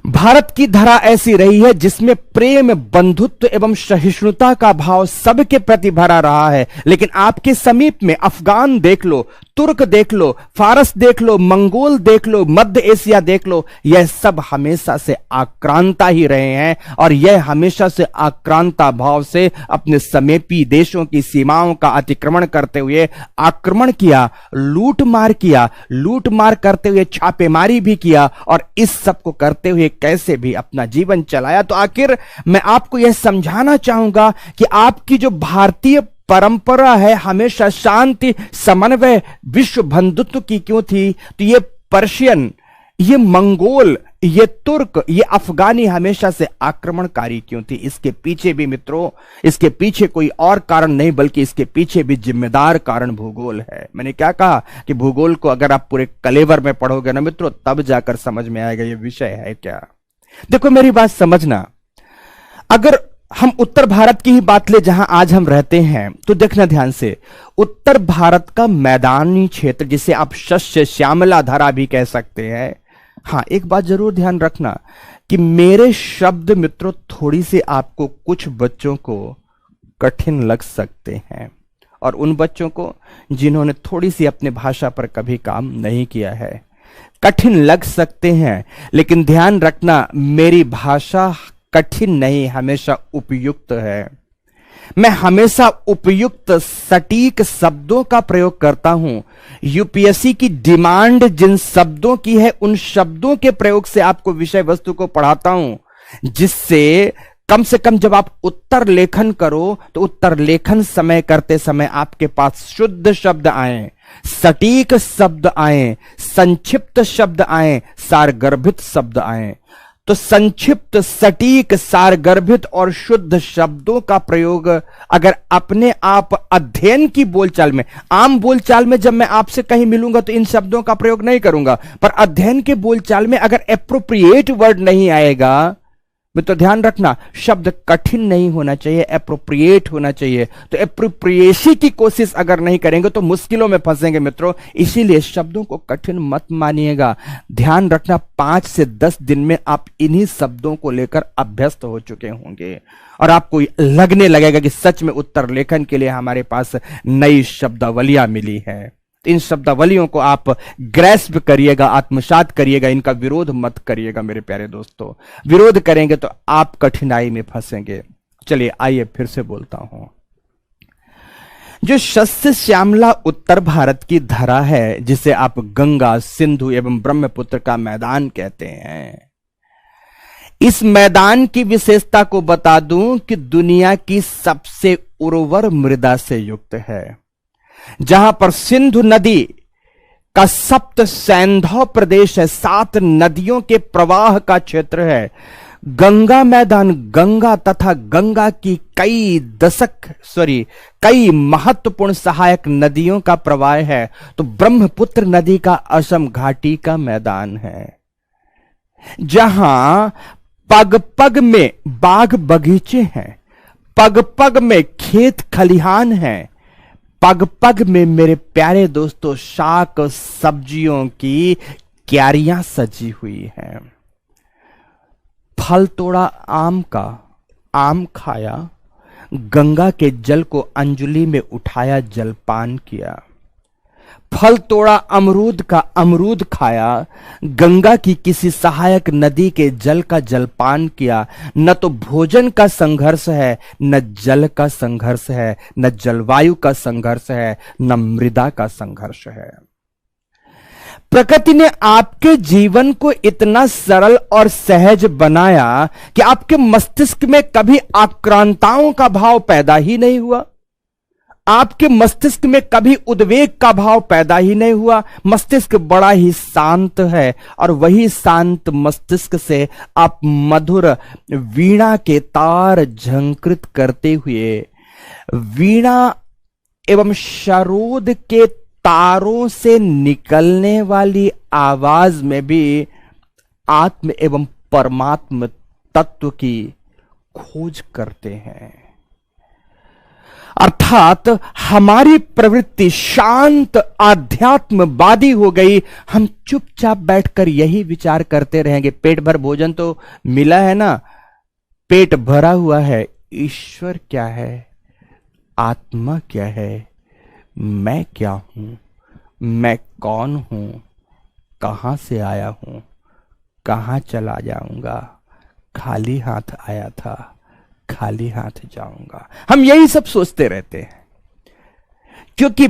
भारत की धरा ऐसी रही है जिसमें प्रेम, बंधुत्व एवं सहिष्णुता का भाव सबके प्रति भरा रहा है। लेकिन आपके समीप में अफगान देख लो, तुर्क देख लो, फारस देख लो, मंगोल देख लो, मध्य एशिया देख लो, यह सब हमेशा से आक्रांता ही रहे हैं। और यह हमेशा से आक्रांता भाव से अपने समीपी देशों की सीमाओं का अतिक्रमण करते हुए आक्रमण किया, लूटमार किया, लूटमार करते हुए छापेमारी भी किया, और इस सब को करते हुए कैसे भी अपना जीवन चलाया। तो आखिर मैं आपको यह समझाना चाहूंगा कि आपकी जो भारतीय परंपरा है हमेशा शांति, समन्वय, विश्व बंधुत्व की क्यों थी? तो ये पर्शियन, ये मंगोल, ये तुर्क, ये अफगानी हमेशा से आक्रमणकारी क्यों थी? इसके पीछे भी मित्रों, इसके पीछे कोई और कारण नहीं बल्कि इसके पीछे भी जिम्मेदार कारण भूगोल है। मैंने क्या कहा कि भूगोल को अगर आप पूरे कलेवर में पढ़ोगे ना मित्रों, तब जाकर समझ में आएगा ये विषय है क्या। देखो, मेरी बात समझना, अगर हम उत्तर भारत की ही बात ले जहां आज हम रहते हैं, तो देखना ध्यान से, उत्तर भारत का मैदानी क्षेत्र जिसे आप शस्य श्यामला धरा भी कह सकते हैं। हां, एक बात जरूर ध्यान रखना कि मेरे शब्द मित्रों थोड़ी सी आपको कुछ बच्चों को कठिन लग सकते हैं, और उन बच्चों को जिन्होंने थोड़ी सी अपने भाषा पर कभी काम नहीं किया है, कठिन लग सकते हैं। लेकिन ध्यान रखना, मेरी भाषा कठिन नहीं, हमेशा उपयुक्त है। मैं हमेशा उपयुक्त सटीक शब्दों का प्रयोग करता हूं। यूपीएससी की डिमांड जिन शब्दों की है, उन शब्दों के प्रयोग से आपको विषय वस्तु को पढ़ाता हूं, जिससे कम से कम जब आप उत्तर लेखन करो तो उत्तर लेखन समय करते समय आपके पास शुद्ध शब्द आए, सटीक शब्द आए, संक्षिप्त शब्द आए, सारगर्भित शब्द आए। तो संक्षिप्त, सटीक, सारगर्भित और शुद्ध शब्दों का प्रयोग अगर अपने आप अध्ययन की बोलचाल में, आम बोलचाल में जब मैं आपसे कहीं मिलूंगा तो इन शब्दों का प्रयोग नहीं करूंगा, पर अध्ययन के बोलचाल में अगर एप्रोप्रिएट वर्ड नहीं आएगा, तो ध्यान रखना, शब्द कठिन नहीं होना चाहिए, एप्रोप्रिएट होना चाहिए। तो एप्रोप्रिएसी की कोशिश अगर नहीं करेंगे तो मुश्किलों में फंसेंगे मित्रों। इसीलिए शब्दों को कठिन मत मानिएगा। ध्यान रखना, 5 से 10 दिन में आप इन्हीं शब्दों को लेकर अभ्यस्त हो चुके होंगे और आपको लगने लगेगा कि सच में उत्तर लेखन के लिए हमारे पास नई शब्दावलियां मिली है। इन शब्दावलियों को आप ग्रैस्प करिएगा, आत्मसात करिएगा, इनका विरोध मत करिएगा मेरे प्यारे दोस्तों। विरोध करेंगे तो आप कठिनाई में फंसेंगे। चलिए आइए फिर से बोलता हूं। जो शस्य श्यामला उत्तर भारत की धरा है, जिसे आप गंगा, सिंधु एवं ब्रह्मपुत्र का मैदान कहते हैं, इस मैदान की विशेषता को बता दूं कि दुनिया की सबसे उर्वर मृदा से युक्त है। जहां पर सिंधु नदी का सप्त सैंधव प्रदेश है, 7 नदियों के प्रवाह का क्षेत्र है। गंगा मैदान, गंगा तथा गंगा की कई महत्वपूर्ण सहायक नदियों का प्रवाह है। तो ब्रह्मपुत्र नदी का असम घाटी का मैदान है, जहां पग पग में बाग बगीचे हैं, पग पग में खेत खलिहान हैं, पग पग में मेरे प्यारे दोस्तों शाक सब्जियों की क्यारियां सजी हुई हैं। फल तोड़ा आम का, आम खाया, गंगा के जल को अंजलि में उठाया, जलपान किया। फल तोड़ा अमरूद का, अमरूद खाया, गंगा की किसी सहायक नदी के जल का जलपान किया। न तो भोजन का संघर्ष है, न जल का संघर्ष है, न जलवायु का संघर्ष है, न मृदा का संघर्ष है। प्रकृति ने आपके जीवन को इतना सरल और सहज बनाया कि आपके मस्तिष्क में कभी आक्रांताओं का भाव पैदा ही नहीं हुआ। आपके मस्तिष्क में कभी उद्वेग का भाव पैदा ही नहीं हुआ। मस्तिष्क बड़ा ही शांत है और वही शांत मस्तिष्क से आप मधुर वीणा के तार झंकृत करते हुए, वीणा एवं शरोद के तारों से निकलने वाली आवाज में भी आत्म एवं परमात्म तत्व की खोज करते हैं। अर्थात हमारी प्रवृत्ति शांत आध्यात्मवादी हो गई। हम चुपचाप बैठकर यही विचार करते रहेंगे, पेट भर भोजन तो मिला है ना, पेट भरा हुआ है, ईश्वर क्या है, आत्मा क्या है, मैं क्या हूं, मैं कौन हूं, कहां से आया हूं, कहां चला जाऊंगा, खाली हाथ आया था, खाली हाथ जाऊंगा। हम यही सब सोचते रहते हैं क्योंकि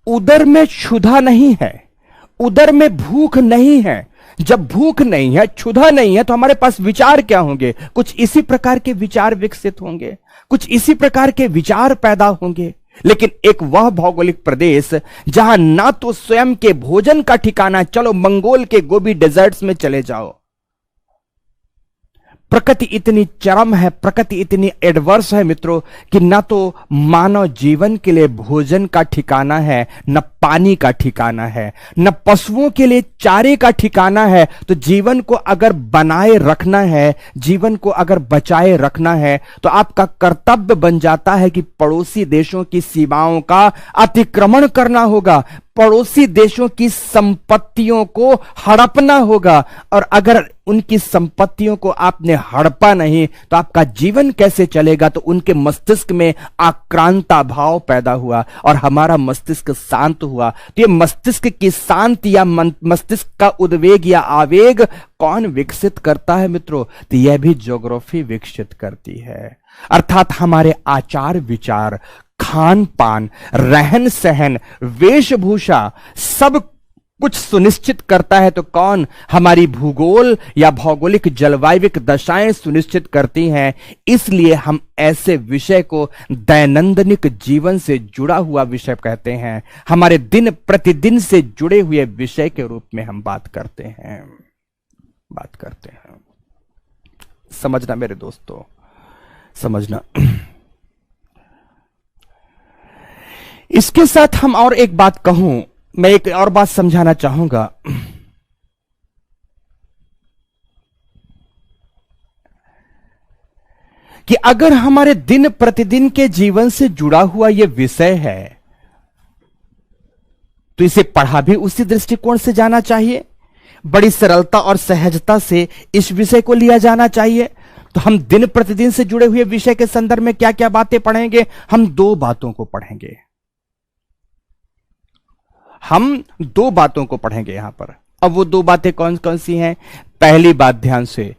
उदर में क्षुधा नहीं है, उदर में भूख नहीं है। जब भूख नहीं है, क्षुधा नहीं है, तो हमारे पास विचार क्या होंगे? कुछ इसी प्रकार के विचार विकसित होंगे, कुछ इसी प्रकार के विचार पैदा होंगे। लेकिन एक वह भौगोलिक प्रदेश जहां ना तो स्वयं के भोजन का ठिकाना, चलो मंगोल के गोबी डेजर्ट्स में चले जाओ, प्रकृति इतनी चरम है, प्रकृति इतनी एडवर्स है मित्रों कि न तो मानव जीवन के लिए भोजन का ठिकाना है, न पानी का ठिकाना है, न पशुओं के लिए चारे का ठिकाना है। तो जीवन को अगर बनाए रखना है, जीवन को अगर बचाए रखना है, तो आपका कर्तव्य बन जाता है कि पड़ोसी देशों की सीमाओं का अतिक्रमण करना होगा, पड़ोसी देशों की संपत्तियों को हड़पना होगा। और अगर उनकी संपत्तियों को आपने हड़पा नहीं तो आपका जीवन कैसे चलेगा? तो उनके मस्तिष्क में आक्रांता भाव पैदा हुआ और हमारा मस्तिष्क शांत हुआ। तो ये मस्तिष्क की शांति या मस्तिष्क का उद्वेग या आवेग कौन विकसित करता है मित्रों? तो यह भी ज्योग्राफी विकसित करती है। अर्थात हमारे आचार विचार, खान पान, रहन सहन, वेशभूषा सब कुछ सुनिश्चित करता है। तो कौन? हमारी भूगोल या भौगोलिक जलवायविक दशाएं सुनिश्चित करती हैं। इसलिए हम ऐसे विषय को दैनंदिन जीवन से जुड़ा हुआ विषय कहते हैं, हमारे दिन प्रतिदिन से जुड़े हुए विषय के रूप में हम बात करते हैं। समझना मेरे दोस्तों, समझना। इसके साथ हम और एक बात कहूं, मैं एक और बात समझाना चाहूंगा। कि अगर हमारे दिन प्रतिदिन के जीवन से जुड़ा हुआ यह विषय है तो इसे पढ़ा भी उसी दृष्टिकोण से जाना चाहिए, बड़ी सरलता और सहजता से इस विषय को लिया जाना चाहिए। तो हम दिन प्रतिदिन से जुड़े हुए विषय के संदर्भ में क्या क्या बातें पढ़ेंगे? हम दो बातों को पढ़ेंगे, हम दो बातों को पढ़ेंगे यहां पर। अब वो दो बातें कौन कौन सी हैं? पहली बात ध्यान से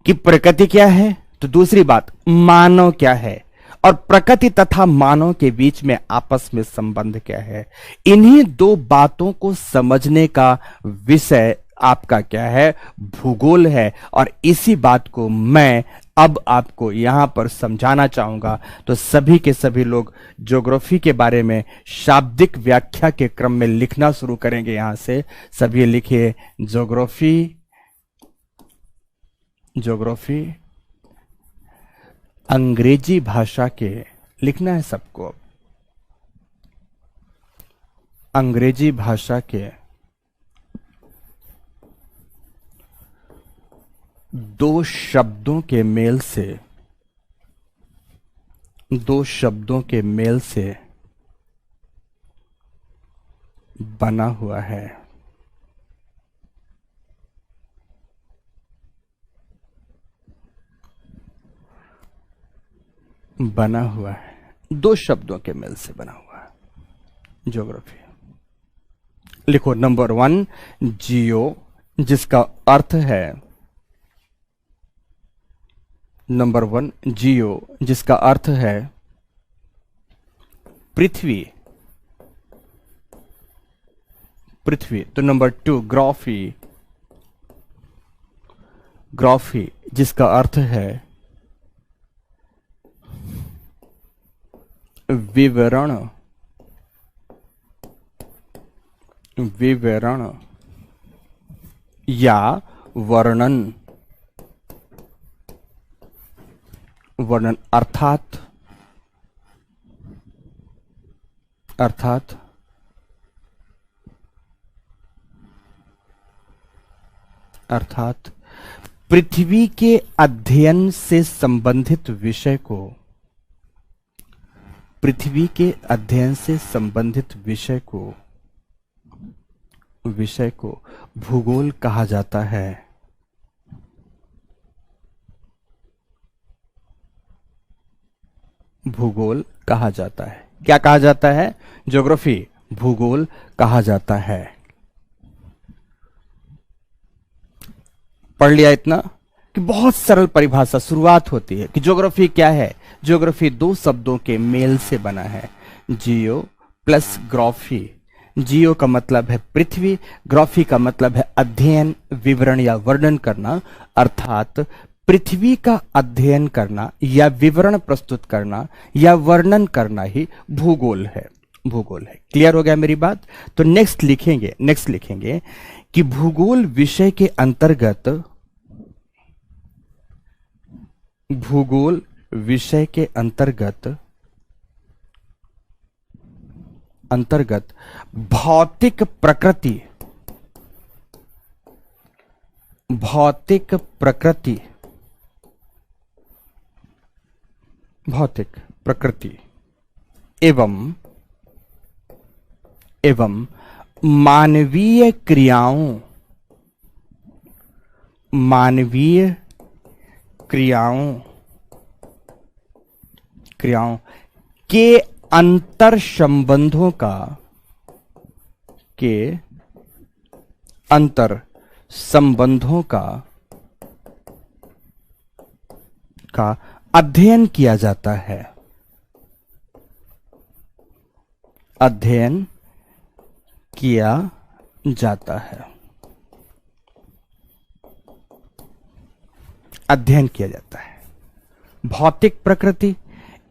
कि प्रकृति क्या है, तो दूसरी बात मानव क्या है, और प्रकृति तथा मानव के बीच में आपस में संबंध क्या है। इन्हीं दो बातों को समझने का विषय आपका क्या है? भूगोल है। और इसी बात को मैं अब आपको यहां पर समझाना चाहूंगा। तो सभी के सभी लोग ज्योग्राफी के बारे में शाब्दिक व्याख्या के क्रम में लिखना शुरू करेंगे। यहां से सभी लिखिए ज्योग्राफी, ज्योग्राफी अंग्रेजी भाषा के, लिखना है सबको, अंग्रेजी भाषा के दो शब्दों के मेल से, दो शब्दों के मेल से बना हुआ है। बना हुआ है, दो शब्दों के मेल से बना हुआ है ज्योग्राफी। लिखो नंबर 1 जियो, जिसका अर्थ है नंबर 1 जियो, जिसका अर्थ है पृथ्वी। पृथ्वी। तो नंबर 2 ग्राफी। ग्राफी, जिसका अर्थ है विवरण। विवरण या वर्णन। वर्णन अर्थात अर्थात पृथ्वी के अध्ययन से संबंधित विषय को, पृथ्वी के अध्ययन से संबंधित विषय को भूगोल कहा जाता है। भूगोल कहा जाता है। क्या कहा जाता है? ज्योग्राफी, भूगोल कहा जाता है। पढ़ लिया इतना कि बहुत सरल परिभाषा शुरुआत होती है कि ज्योग्राफी क्या है। ज्योग्राफी दो शब्दों के मेल से बना है, जियो प्लस ग्राफी। जियो का मतलब है पृथ्वी, ग्राफी का मतलब है अध्ययन, विवरण या वर्णन करना। अर्थात पृथ्वी का अध्ययन करना या विवरण प्रस्तुत करना या वर्णन करना ही भूगोल है। भूगोल है। क्लियर हो गया मेरी बात? तो नेक्स्ट लिखेंगे कि भूगोल विषय के अंतर्गत, भूगोल विषय के अंतर्गत भौतिक प्रकृति, भौतिक प्रकृति एवं मानवीय क्रियाओं के अंतर संबंधों का अध्ययन किया जाता है। अध्ययन किया जाता है। अध्ययन किया जाता है। भौतिक प्रकृति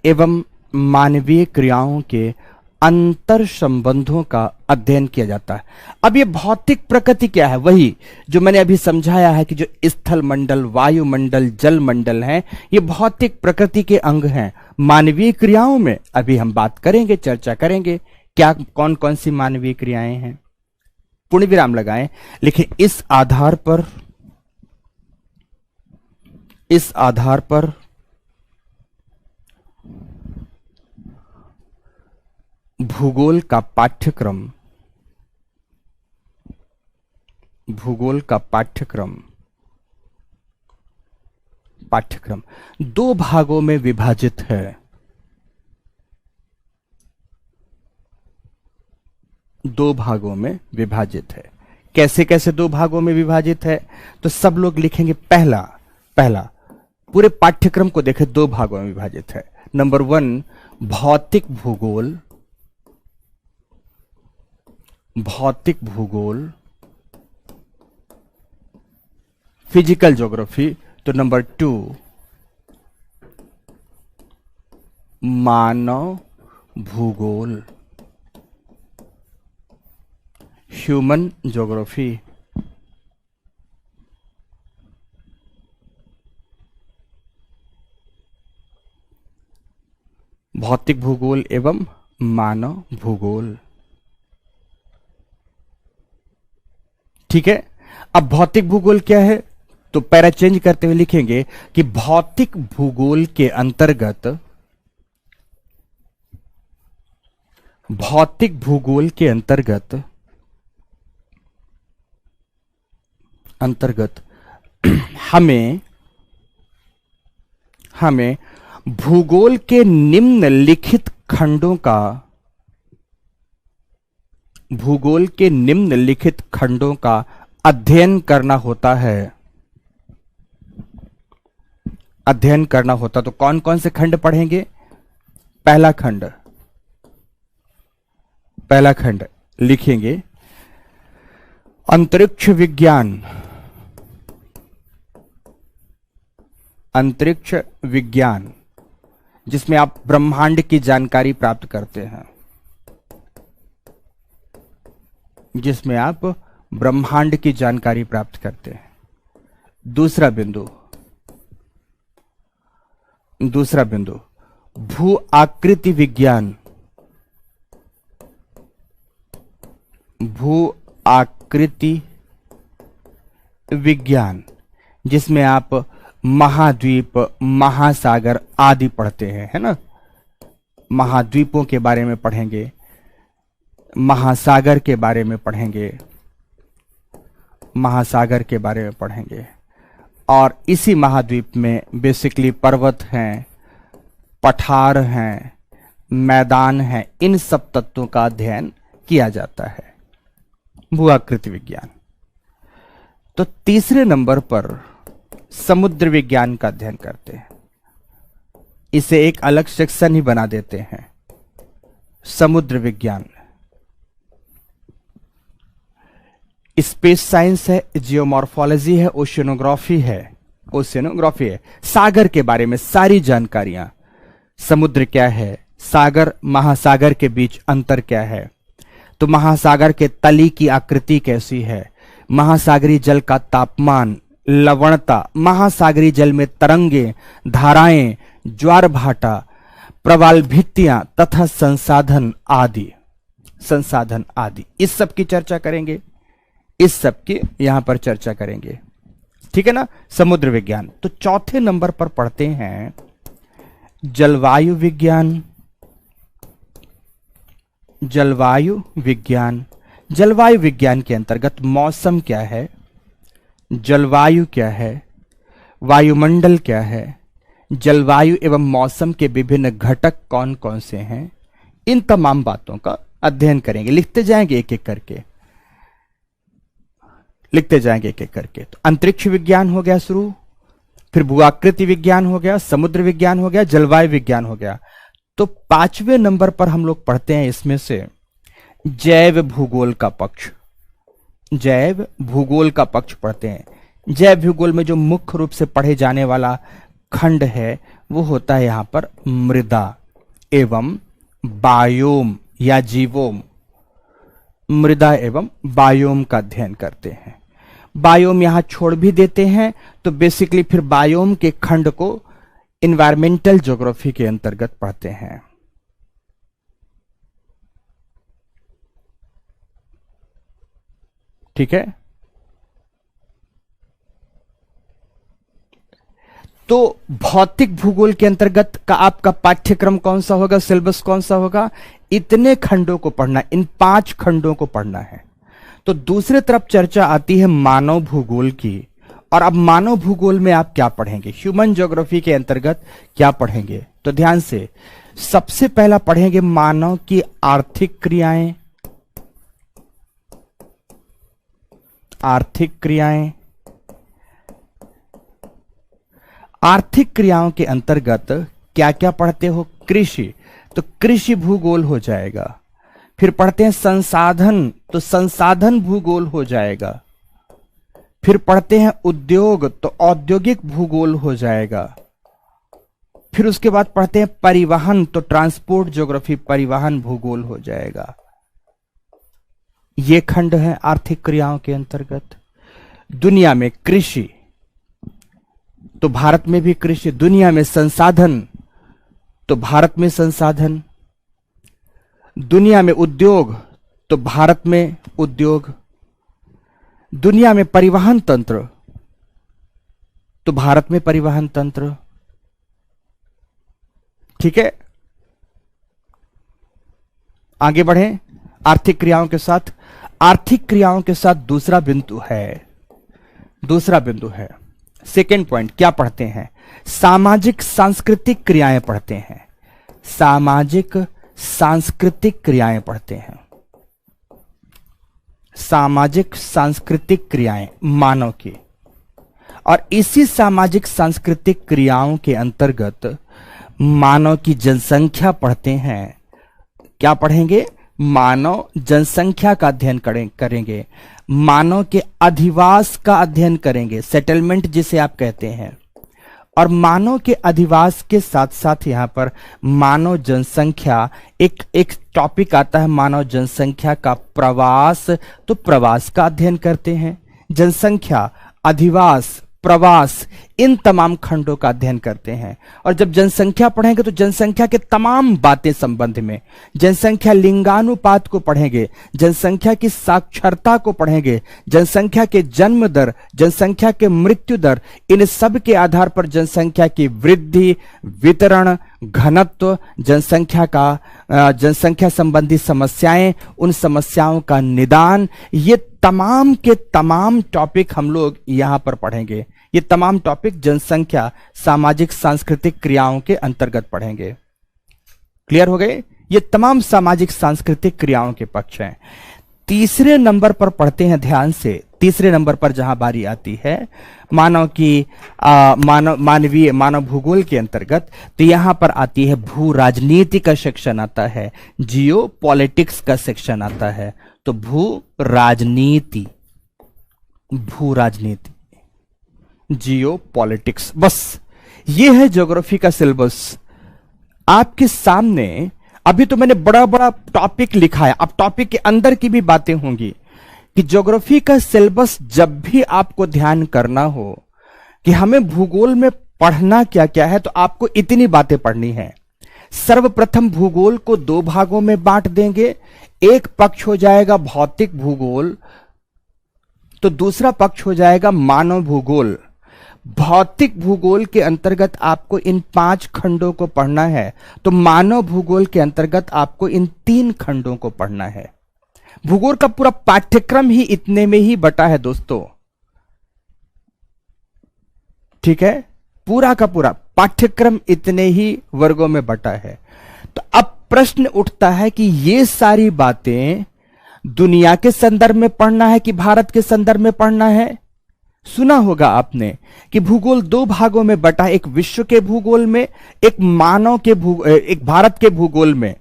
एवं मानवीय क्रियाओं के अंतर संबंधों का अध्ययन किया जाता है। अब ये भौतिक प्रकृति क्या है? वही जो मैंने अभी समझाया है कि जो स्थल मंडल, वायुमंडल, जल मंडल हैं, ये भौतिक प्रकृति के अंग हैं। मानवीय क्रियाओं में अभी हम बात करेंगे, चर्चा करेंगे क्या कौन कौन सी मानवीय क्रियाएं हैं। पूर्ण विराम लगाएं। लेकिन इस आधार पर भूगोल का पाठ्यक्रम दो भागों में विभाजित है। दो भागों में विभाजित है। कैसे कैसे दो भागों में विभाजित है? तो सब लोग लिखेंगे पहला पूरे पाठ्यक्रम को देखें, दो भागों में विभाजित है। नंबर 1 भौतिक भूगोल फिजिकल ज्योग्राफी। तो नंबर 2 मानव भूगोल ह्यूमन ज्योग्राफी। भौतिक भूगोल एवं मानव भूगोल। ठीक है। अब भौतिक भूगोल क्या है? तो पैरा चेंज करते हुए लिखेंगे कि भौतिक भूगोल के अंतर्गत अंतर्गत हमें भूगोल के निम्नलिखित खंडों का अध्ययन करना होता है। तो कौन कौन से खंड पढ़ेंगे? पहला खंड लिखेंगे अंतरिक्ष विज्ञान, जिसमें आप ब्रह्मांड की जानकारी प्राप्त करते हैं, दूसरा बिंदु भू आकृति विज्ञान, जिसमें आप महाद्वीप, महासागर आदि पढ़ते हैं, है ना। महाद्वीपों के बारे में पढ़ेंगे, महासागर के बारे में पढ़ेंगे, और इसी महाद्वीप में बेसिकली पर्वत हैं, पठार हैं, मैदान हैं, इन सब तत्वों का अध्ययन किया जाता है, भूआकृति विज्ञान। तो तीसरे नंबर पर समुद्र विज्ञान का अध्ययन करते हैं। इसे एक अलग सेक्शन ही बना देते हैं, समुद्र विज्ञान। स्पेस साइंस है, जियोमॉर्फोलॉजी है, ओशियनोग्राफी है, सागर के बारे में सारी जानकारियां, समुद्र क्या है, सागर महासागर के बीच अंतर क्या है, तो महासागर के तली की आकृति कैसी है, महासागरी जल का तापमान, लवणता, महासागरी जल में तरंगे, धाराएं, ज्वार भाटा, प्रवाल भित्तियां तथा संसाधन आदि, इस सब की चर्चा करेंगे, यहां पर चर्चा करेंगे, ठीक है ना, समुद्र विज्ञान। तो चौथे नंबर पर पढ़ते हैं जलवायु विज्ञान के अंतर्गत मौसम क्या है, जलवायु क्या है, वायुमंडल क्या है, जलवायु एवं मौसम के विभिन्न घटक कौन कौन से हैं, इन तमाम बातों का अध्ययन करेंगे। लिखते जाएंगे एक एक करके। तो अंतरिक्ष विज्ञान हो गया शुरू, फिर भूआकृति विज्ञान हो गया, समुद्र विज्ञान हो गया, जलवायु विज्ञान हो गया। तो पांचवें नंबर पर हम लोग पढ़ते हैं इसमें से जैव भूगोल का पक्ष पढ़ते हैं। जैव भूगोल में जो मुख्य रूप से पढ़े जाने वाला खंड है वो होता है यहां पर मृदा एवं बायोम या जीवोम। मृदा एवं बायोम का अध्ययन करते हैं। बायोम यहां छोड़ भी देते हैं, तो बेसिकली फिर बायोम के खंड को इन्वायरमेंटल ज्योग्राफी के अंतर्गत पढ़ते हैं। ठीक है, तो भौतिक भूगोल के अंतर्गत का आपका पाठ्यक्रम कौन सा होगा, सिलेबस कौन सा होगा, इतने खंडों को पढ़ना, इन 5 खंडों को पढ़ना है। तो दूसरे तरफ चर्चा आती है मानव भूगोल की। और अब मानव भूगोल में आप क्या पढ़ेंगे, ह्यूमन ज्योग्राफी के अंतर्गत क्या पढ़ेंगे, तो ध्यान से सबसे पहला पढ़ेंगे मानव की आर्थिक क्रियाएं। आर्थिक क्रियाओं के अंतर्गत क्या क्या पढ़ते हो, कृषि, तो कृषि भूगोल हो जाएगा। फिर पढ़ते हैं संसाधन, तो संसाधन भूगोल हो जाएगा। फिर पढ़ते हैं उद्योग, तो औद्योगिक भूगोल हो जाएगा। फिर उसके बाद पढ़ते हैं परिवहन, तो ट्रांसपोर्ट ज्योग्राफी, परिवहन भूगोल हो जाएगा। ये खंड है आर्थिक क्रियाओं के अंतर्गत। दुनिया में कृषि, तो भारत में भी कृषि। दुनिया में संसाधन, तो भारत में संसाधन। दुनिया में उद्योग, तो भारत में उद्योग। दुनिया में परिवहन तंत्र, तो भारत में परिवहन तंत्र। ठीक है, आगे बढ़ें आर्थिक क्रियाओं के साथ। आर्थिक क्रियाओं के साथ दूसरा बिंदु है दूसरा बिंदु है, सेकेंड पॉइंट क्या पढ़ते हैं? सामाजिक सांस्कृतिक क्रियाएं पढ़ते हैं। सामाजिक सांस्कृतिक क्रियाएं पढ़ते हैं। सामाजिक सांस्कृतिक क्रियाएं मानव की, और इसी सामाजिक सांस्कृतिक क्रियाओं के अंतर्गत मानव की जनसंख्या पढ़ते हैं। क्या पढ़ेंगे? मानव जनसंख्या का अध्ययन करेंगे, मानव के अधिवास का अध्ययन करेंगे, सेटलमेंट जिसे आप कहते हैं। और मानव के अधिवास के साथ साथ यहां पर मानव जनसंख्या एक टॉपिक आता है, मानव जनसंख्या का प्रवास। तो प्रवास का अध्ययन करते हैं। जनसंख्या, अधिवास, प्रवास, इन तमाम खंडों का अध्ययन करते हैं। और जब जनसंख्या पढ़ेंगे तो जनसंख्या के तमाम बातें संबंध में, जनसंख्या लिंगानुपात को पढ़ेंगे, जनसंख्या की साक्षरता को पढ़ेंगे, जनसंख्या के जन्म दर, जनसंख्या के मृत्यु दर, इन सब के आधार पर जनसंख्या की वृद्धि, वितरण, घनत्व, जनसंख्या संबंधी समस्याएं, उन समस्याओं का निदान, ये तमाम के तमाम टॉपिक हम लोग यहां पर पढ़ेंगे। ये तमाम टॉपिक जनसंख्या सामाजिक सांस्कृतिक क्रियाओं के अंतर्गत पढ़ेंगे। क्लियर हो गए? ये तमाम सामाजिक सांस्कृतिक क्रियाओं के पक्ष हैं। तीसरे नंबर पर पढ़ते हैं ध्यान से। तीसरे नंबर पर जहां बारी आती है मानव की मानव भूगोल के अंतर्गत, तो यहां पर आती है भू राजनीति का सेक्शन आता है, जियो पॉलिटिक्स का सेक्शन आता है। तो भू राजनीति, जियो पॉलिटिक्स, बस ये है ज्योग्राफी का सिलेबस आपके सामने। अभी तो मैंने बड़ा बड़ा टॉपिक लिखा है, अब टॉपिक के अंदर की भी बातें होंगी कि ज्योग्राफी का सिलेबस जब भी आपको ध्यान करना हो कि हमें भूगोल में पढ़ना क्या क्या है, तो आपको इतनी बातें पढ़नी है। सर्वप्रथम भूगोल को दो भागों में बांट देंगे। एक पक्ष हो जाएगा भौतिक भूगोल, तो दूसरा पक्ष हो जाएगा मानव भूगोल। भौतिक भूगोल के अंतर्गत आपको इन 5 खंडों को पढ़ना है, तो मानव भूगोल के अंतर्गत आपको इन 3 खंडों को पढ़ना है। भूगोल का पूरा पाठ्यक्रम ही इतने में ही बटा है दोस्तों, ठीक है? पूरा का पूरा पाठ्यक्रम इतने ही वर्गों में बटा है। तो अब प्रश्न उठता है कि ये सारी बातें दुनिया के संदर्भ में पढ़ना है कि भारत के संदर्भ में पढ़ना है? सुना होगा आपने कि भूगोल 2 भागों में बटा, एक विश्व के भूगोल में, एक एक भारत के भूगोल में।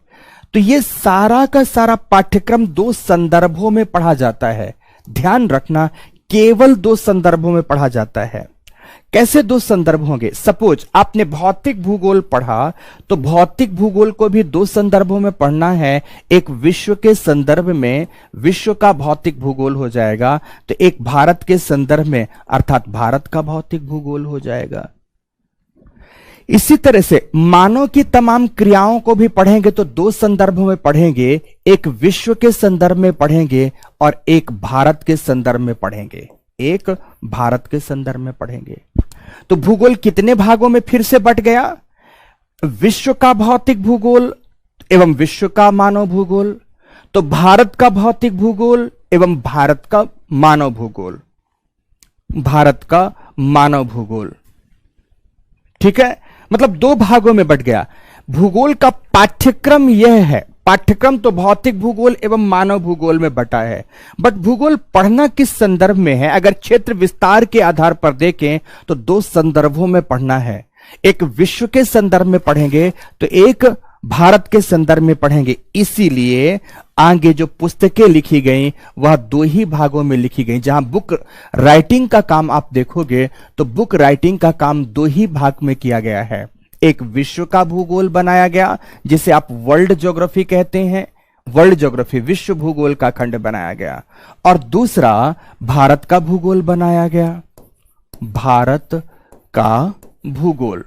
तो ये सारा का सारा पाठ्यक्रम 2 संदर्भों में पढ़ा जाता है। ध्यान रखना, केवल 2 संदर्भों में पढ़ा जाता है। कैसे 2 संदर्भ होंगे? सपोज आपने भौतिक भूगोल पढ़ा, तो भौतिक भूगोल को भी 2 संदर्भों में पढ़ना है। एक विश्व के संदर्भ में विश्व का भौतिक भूगोल हो जाएगा, तो एक भारत के संदर्भ में अर्थात भारत का भौतिक भूगोल हो जाएगा। इसी तरह से मानव की तमाम क्रियाओं को भी पढ़ेंगे तो 2 संदर्भों में पढ़ेंगे, एक विश्व के संदर्भ में पढ़ेंगे और एक भारत के संदर्भ में पढ़ेंगे। एक भारत के संदर्भ में पढ़ेंगे। तो भूगोल कितने भागों में फिर से बट गया? विश्व का भौतिक भूगोल एवं विश्व का मानव भूगोल, तो भारत का भौतिक भूगोल एवं भारत का मानव भूगोल, भारत का मानव भूगोल, ठीक है? मतलब 2 भागों में बट गया। भूगोल का पाठ्यक्रम यह है, पाठ्यक्रम तो भौतिक भूगोल एवं मानव भूगोल में बटा है, बट भूगोल पढ़ना किस संदर्भ में है? अगर क्षेत्र विस्तार के आधार पर देखें तो 2 संदर्भों में पढ़ना है। एक विश्व के संदर्भ में पढ़ेंगे तो एक भारत के संदर्भ में पढ़ेंगे। इसीलिए आगे जो पुस्तकें लिखी गई वह 2 ही भागों में लिखी गई। जहां बुक राइटिंग का काम आप देखोगे तो बुक राइटिंग का काम 2 ही भाग में किया गया है। एक विश्व का भूगोल बनाया गया जिसे आप वर्ल्ड ज्योग्राफी कहते हैं, वर्ल्ड ज्योग्राफी विश्व भूगोल का खंड बनाया गया, और दूसरा भारत का भूगोल बनाया गया, भारत का भूगोल।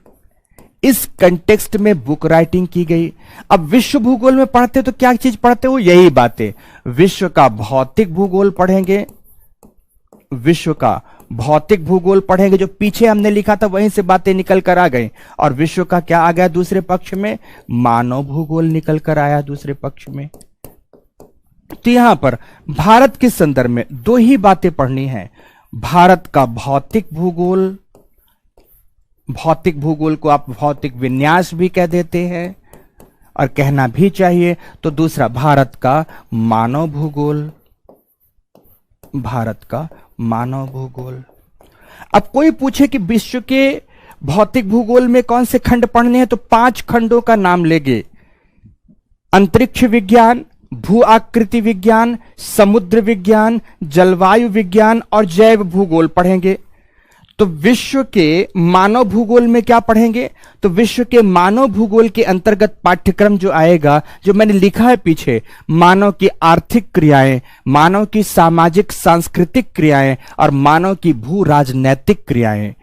इस कंटेक्स्ट में बुक राइटिंग की गई। अब विश्व भूगोल में पढ़ते तो क्या चीज पढ़ते हो? यही बातें। विश्व का भौतिक भूगोल पढ़ेंगे, विश्व का भौतिक भूगोल पढ़ेंगे, जो पीछे हमने लिखा था वहीं से बातें निकल कर आ गई। और विश्व का क्या आ गया दूसरे पक्ष में? मानव भूगोल निकल कर आया दूसरे पक्ष में। तो यहां पर भारत के संदर्भ में 2 ही बातें पढ़नी है। भारत का भौतिक भूगोल, भौतिक भूगोल को आप भौतिक विन्यास भी कह देते हैं और कहना भी चाहिए। तो दूसरा भारत का मानव भूगोल, भारत का मानव भूगोल। अब कोई पूछे कि विश्व के भौतिक भूगोल में कौन से खंड पढ़ने हैं, तो 5 खंडों का नाम लेंगे। अंतरिक्ष विज्ञान, भू आकृति विज्ञान, समुद्र विज्ञान, जलवायु विज्ञान और जैव भूगोल पढ़ेंगे। तो विश्व के मानव भूगोल में क्या पढ़ेंगे, तो विश्व के मानव भूगोल के अंतर्गत पाठ्यक्रम जो आएगा, जो मैंने लिखा है पीछे, मानव की आर्थिक क्रियाएं, मानव की सामाजिक सांस्कृतिक क्रियाएं और मानव की भू राजनैतिक क्रियाएं,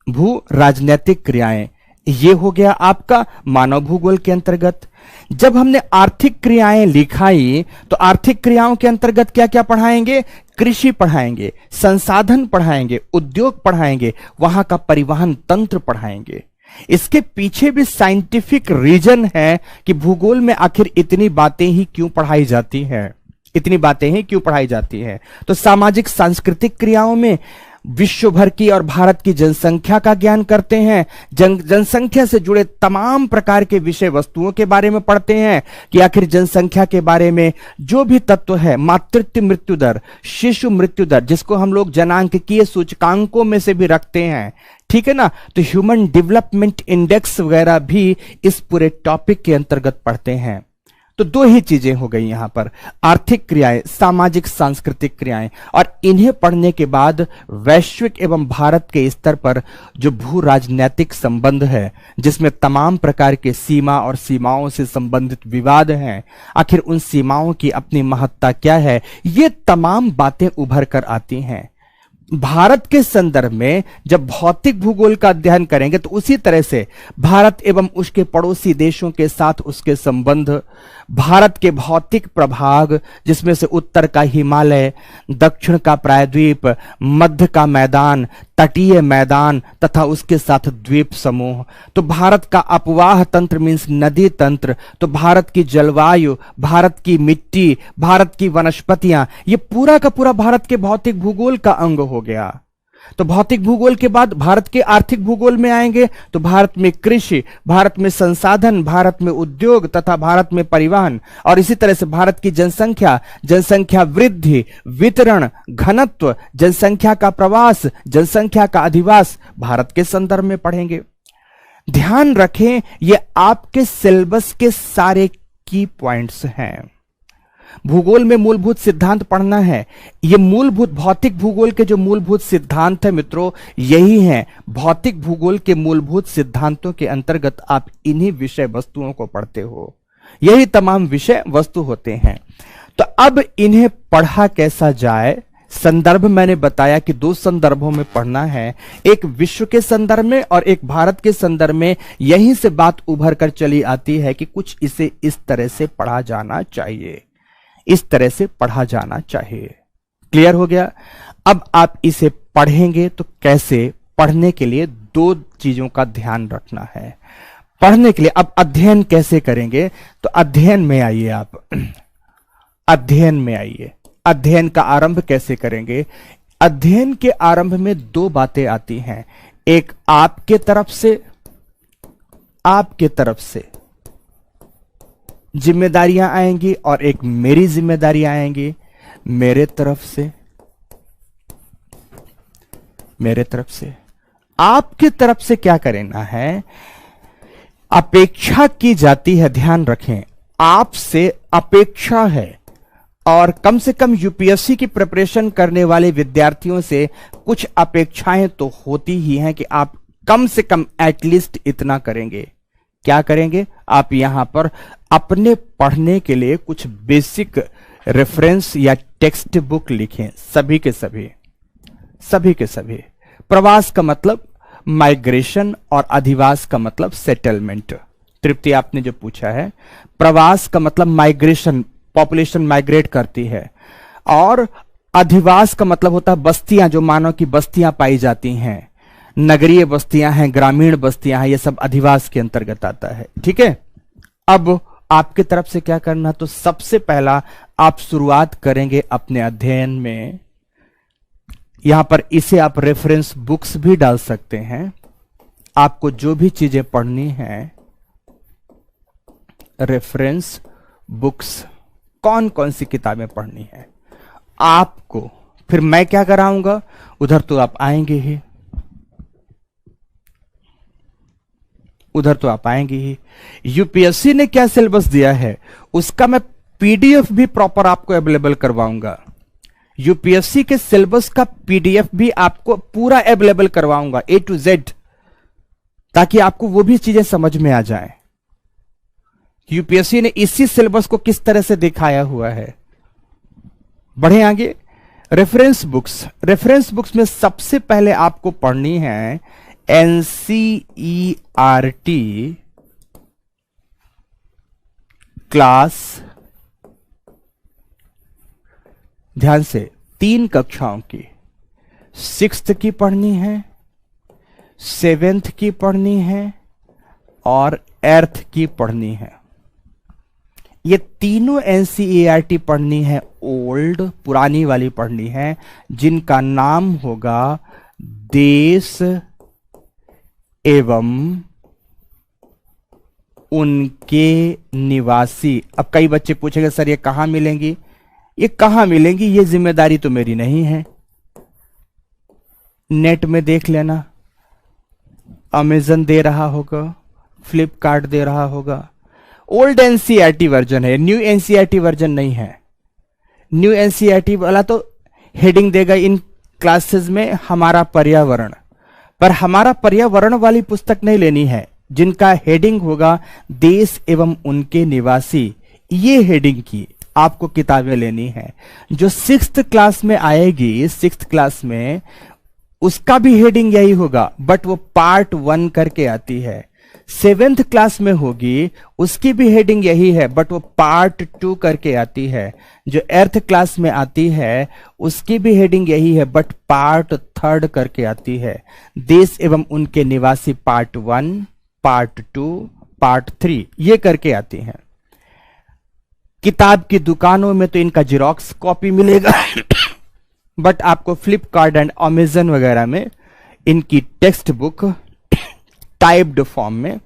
भू राजनैतिक क्रियाएं, ये हो गया आपका मानव भूगोल के अंतर्गत। जब हमने आर्थिक क्रियाएं लिखाई तो आर्थिक क्रियाओं के अंतर्गत क्या क्या पढ़ाएंगे, कृषि पढ़ाएंगे, संसाधन पढ़ाएंगे, उद्योग पढ़ाएंगे, वहां का परिवहन तंत्र पढ़ाएंगे। इसके पीछे भी साइंटिफिक रीजन है कि भूगोल में आखिर इतनी बातें ही क्यों पढ़ाई जाती हैं, इतनी बातें ही क्यों पढ़ाई जाती हैं। तो सामाजिक सांस्कृतिक क्रियाओं में विश्व भर की और भारत की जनसंख्या का ज्ञान करते हैं, जनसंख्या से जुड़े तमाम प्रकार के विषय वस्तुओं के बारे में पढ़ते हैं कि आखिर जनसंख्या के बारे में जो भी तत्व है, मातृत्व मृत्यु दर, शिशु मृत्यु दर, जिसको हम लोग जनांकीय सूचकांकों में से भी रखते हैं, ठीक है ना, तो ह्यूमन डेवलपमेंट इंडेक्स वगैरह भी इस पूरे टॉपिक के अंतर्गत पढ़ते हैं। तो 2 ही चीजें हो गई यहां पर, आर्थिक क्रियाएं, सामाजिक सांस्कृतिक क्रियाएं, और इन्हें पढ़ने के बाद वैश्विक एवं भारत के स्तर पर जो भू राजनैतिक संबंध है, जिसमें तमाम प्रकार के सीमा और सीमाओं से संबंधित विवाद हैं, आखिर उन सीमाओं की अपनी महत्ता क्या है, ये तमाम बातें उभर कर आती हैं। भारत के संदर्भ में जब भौतिक भूगोल का अध्ययन करेंगे तो उसी तरह से भारत एवं उसके पड़ोसी देशों के साथ उसके संबंध, भारत के भौतिक प्रभाग, जिसमें से उत्तर का हिमालय, दक्षिण का प्रायद्वीप, मध्य का मैदान, तटीय मैदान तथा उसके साथ द्वीप समूह, तो भारत का अपवाह तंत्र मीन्स नदी तंत्र, तो भारत की जलवायु, भारत की मिट्टी, भारत की वनस्पतियां, ये पूरा का पूरा भारत के भौतिक भूगोल का अंग हो गया। तो भौतिक भूगोल के बाद भारत के आर्थिक भूगोल में आएंगे तो भारत में कृषि, भारत में संसाधन, भारत में उद्योग तथा भारत में परिवहन, और इसी तरह से भारत की जनसंख्या, जनसंख्या वृद्धि, वितरण, घनत्व, जनसंख्या का प्रवास, जनसंख्या का अधिवास भारत के संदर्भ में पढ़ेंगे। ध्यान रखें, ये आपके सिलेबस के सारे की पॉइंट्स हैं। भूगोल में मूलभूत सिद्धांत पढ़ना है। ये मूलभूत भौतिक भूगोल के जो मूलभूत सिद्धांत है मित्रों, यही हैं भौतिक भूगोल के मूलभूत सिद्धांतों के अंतर्गत आप इन्हीं विषय वस्तुओं को पढ़ते हो, यही तमाम विषय वस्तु होते हैं। तो अब इन्हें पढ़ा कैसा जाए, संदर्भ मैंने बताया कि 2 संदर्भों में पढ़ना है, एक विश्व के संदर्भ में और एक भारत के संदर्भ में। यहीं से बात उभर कर चली आती है कि कुछ इसे इस तरह से पढ़ा जाना चाहिए, इस तरह से पढ़ा जाना चाहिए। क्लियर हो गया। अब आप इसे पढ़ेंगे तो कैसे, पढ़ने के लिए 2 चीजों का ध्यान रखना है। पढ़ने के लिए अब अध्ययन कैसे करेंगे, तो अध्ययन में आइए आप, अध्ययन में आइए। अध्ययन का आरंभ कैसे करेंगे, अध्ययन के आरंभ में 2 बातें आती हैं, एक आपके तरफ से, आपके तरफ से जिम्मेदारियां आएंगी और एक मेरी जिम्मेदारियां आएंगी, मेरे तरफ से, मेरे तरफ से। आपकी तरफ से क्या करना है, अपेक्षा की जाती है, ध्यान रखें, आपसे अपेक्षा है, और कम से कम यूपीएससी की प्रिपरेशन करने वाले विद्यार्थियों से कुछ अपेक्षाएं तो होती ही हैं कि आप कम से कम एटलीस्ट इतना करेंगे। क्या करेंगे, आप यहां पर अपने पढ़ने के लिए कुछ बेसिक रेफरेंस या टेक्स्ट बुक लिखें, सभी के सभी, सभी के सभी। प्रवास का मतलब माइग्रेशन और अधिवास का मतलब सेटलमेंट। तृप्ति, आपने जो पूछा है, प्रवास का मतलब माइग्रेशन, पॉपुलेशन माइग्रेट करती है, और अधिवास का मतलब होता है बस्तियां, जो मानव की बस्तियां पाई जाती हैं, नगरीय बस्तियां हैं, ग्रामीण बस्तियां हैं, ये सब अधिवास के अंतर्गत आता है। ठीक है। अब आपकी तरफ से क्या करना, तो सबसे पहला आप शुरुआत करेंगे अपने अध्ययन में यहां पर इसे आप रेफरेंस बुक्स भी डाल सकते हैं। आपको जो भी चीजें पढ़नी है, रेफरेंस बुक्स, कौन कौन सी किताबें पढ़नी है आपको, फिर मैं क्या कराऊंगा, उधर तो आप आएंगे ही, उधर तो आप आएंगे ही। यूपीएससी ने क्या सिलेबस दिया है उसका मैं पीडीएफ भी प्रॉपर आपको अवेलेबल करवाऊंगा। यूपीएससी के सिलेबस का पीडीएफ भी आपको पूरा अवेलेबल करवाऊंगा A to Z, ताकि आपको वो भी चीजें समझ में आ जाए। यूपीएससी ने इसी सिलेबस को किस तरह से दिखाया हुआ है। बढ़े आगे। रेफरेंस बुक्स, रेफरेंस बुक्स में सबसे पहले आपको पढ़नी है एनसीईआरटी क्लास, ध्यान से 3 कक्षाओं की, 6th की पढ़नी है, 7th की पढ़नी है और 8th की पढ़नी है। ये तीनों एनसीईआरटी पढ़नी है, ओल्ड पुरानी वाली पढ़नी है, जिनका नाम होगा देश एवं उनके निवासी। अब कई बच्चे पूछेंगे सर ये कहां मिलेंगी, ये कहां मिलेंगी, ये जिम्मेदारी तो मेरी नहीं है, नेट में देख लेना। अमेजन दे रहा होगा, फ्लिपकार्ट दे रहा होगा। ओल्ड एनसीईआरटी वर्जन है, न्यू एनसीईआरटी वर्जन नहीं है। न्यू एनसीईआरटी वाला तो हेडिंग देगा इन क्लासेस में हमारा पर्यावरण, पर हमारा पर्यावरण वाली पुस्तक नहीं लेनी है, जिनका हेडिंग होगा देश एवं उनके निवासी, ये हेडिंग की आपको किताबें लेनी है। जो 6th क्लास में आएगी, 6th क्लास में उसका भी हेडिंग यही होगा, बट वो पार्ट 1 करके आती है। 7th क्लास में होगी, उसकी भी हेडिंग यही है, बट वो पार्ट 2 करके आती है। जो 8th क्लास में आती है उसकी भी हेडिंग यही है, बट पार्ट 3 करके आती है। देश एवं उनके निवासी पार्ट 1, पार्ट 2, पार्ट 3 ये करके आती हैं। किताब की दुकानों में तो इनका जेरॉक्स कॉपी मिलेगा बट आपको फ्लिपकार्ट एंड अमेजन वगैरह में इनकी टेक्स्ट बुक टाइप्ड फॉर्म में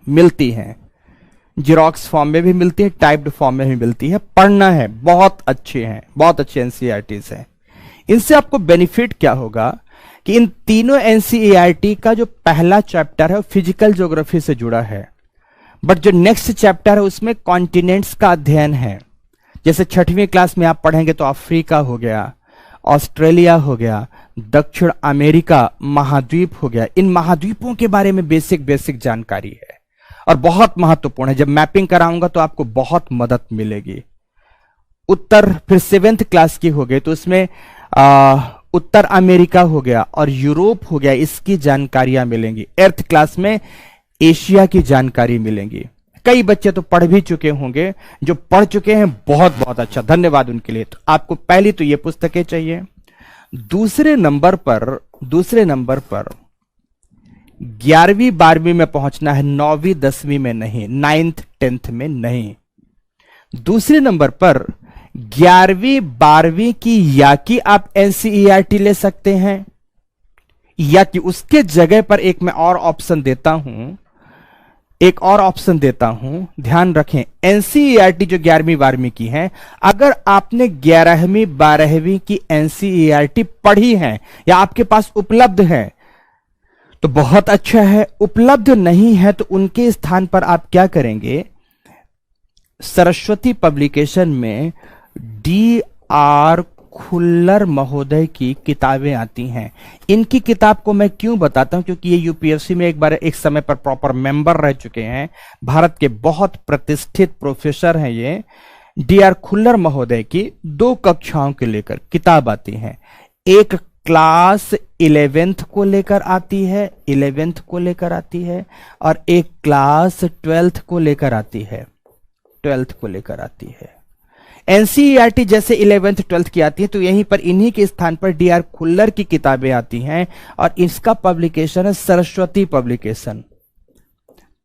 मिलती हैं। जेरॉक्स फॉर्म में भी मिलती है, टाइप्ड फॉर्म में भी मिलती है। पढ़ना है, बहुत अच्छे हैं, बहुत अच्छे एनसीईआरटीज हैं। इनसे आपको बेनिफिट क्या होगा कि इन तीनों एनसीईआरटी का जो पहला चैप्टर है वो फिजिकल ज्योग्राफी से जुड़ा है, बट जो नेक्स्ट चैप्टर है उसमें कॉन्टिनेंट्स का अध्ययन है। जैसे 6वीं क्लास में आप पढ़ेंगे तो अफ्रीका हो गया, ऑस्ट्रेलिया हो गया, दक्षिण अमेरिका महाद्वीप हो गया। इन महाद्वीपों के बारे में बेसिक जानकारी है और बहुत महत्वपूर्ण है। जब मैपिंग कराऊंगा तो आपको बहुत मदद मिलेगी। उत्तर फिर 7th क्लास की हो गई तो उसमें उत्तर अमेरिका हो गया और यूरोप हो गया, इसकी जानकारियां मिलेंगी। 8th क्लास में एशिया की जानकारी मिलेंगी। कई बच्चे तो पढ़ भी चुके होंगे, जो पढ़ चुके हैं बहुत बहुत अच्छा, धन्यवाद उनके लिए। तो आपको पहली तो ये पुस्तकें चाहिए। दूसरे नंबर पर 11वीं 12वीं में पहुंचना है, 9वीं 10वीं में नहीं, 9th 10th में नहीं। दूसरे नंबर पर 11वीं 12वीं की या कि आप एनसीईआरटी ले सकते हैं, या कि उसके जगह पर एक मैं और ऑप्शन देता हूं, ध्यान रखें। एनसीईआरटी जो 11वीं 12वीं की है, अगर आपने 11वीं 12वीं की एनसीईआरटी पढ़ी है या आपके पास उपलब्ध है तो बहुत अच्छा है। उपलब्ध नहीं है तो उनके स्थान पर आप क्या करेंगे, सरस्वती पब्लिकेशन में DR खुल्लर महोदय की किताबें आती हैं। इनकी किताब को मैं क्यों बताता हूं, क्योंकि ये यूपीएससी में एक समय पर प्रॉपर मेंबर रह चुके हैं, भारत के बहुत प्रतिष्ठित प्रोफेसर हैं ये। DR खुल्लर महोदय की 2 कक्षाओं के लेकर किताब आती है। एक क्लास 11th को लेकर आती है, और एक क्लास 12th को लेकर आती है। एनसीईआरटी जैसे 11th 12th की आती है तो यहीं पर इन्हीं के स्थान पर DR खुल्लर की किताबें आती हैं, और इसका पब्लिकेशन है सरस्वती पब्लिकेशन।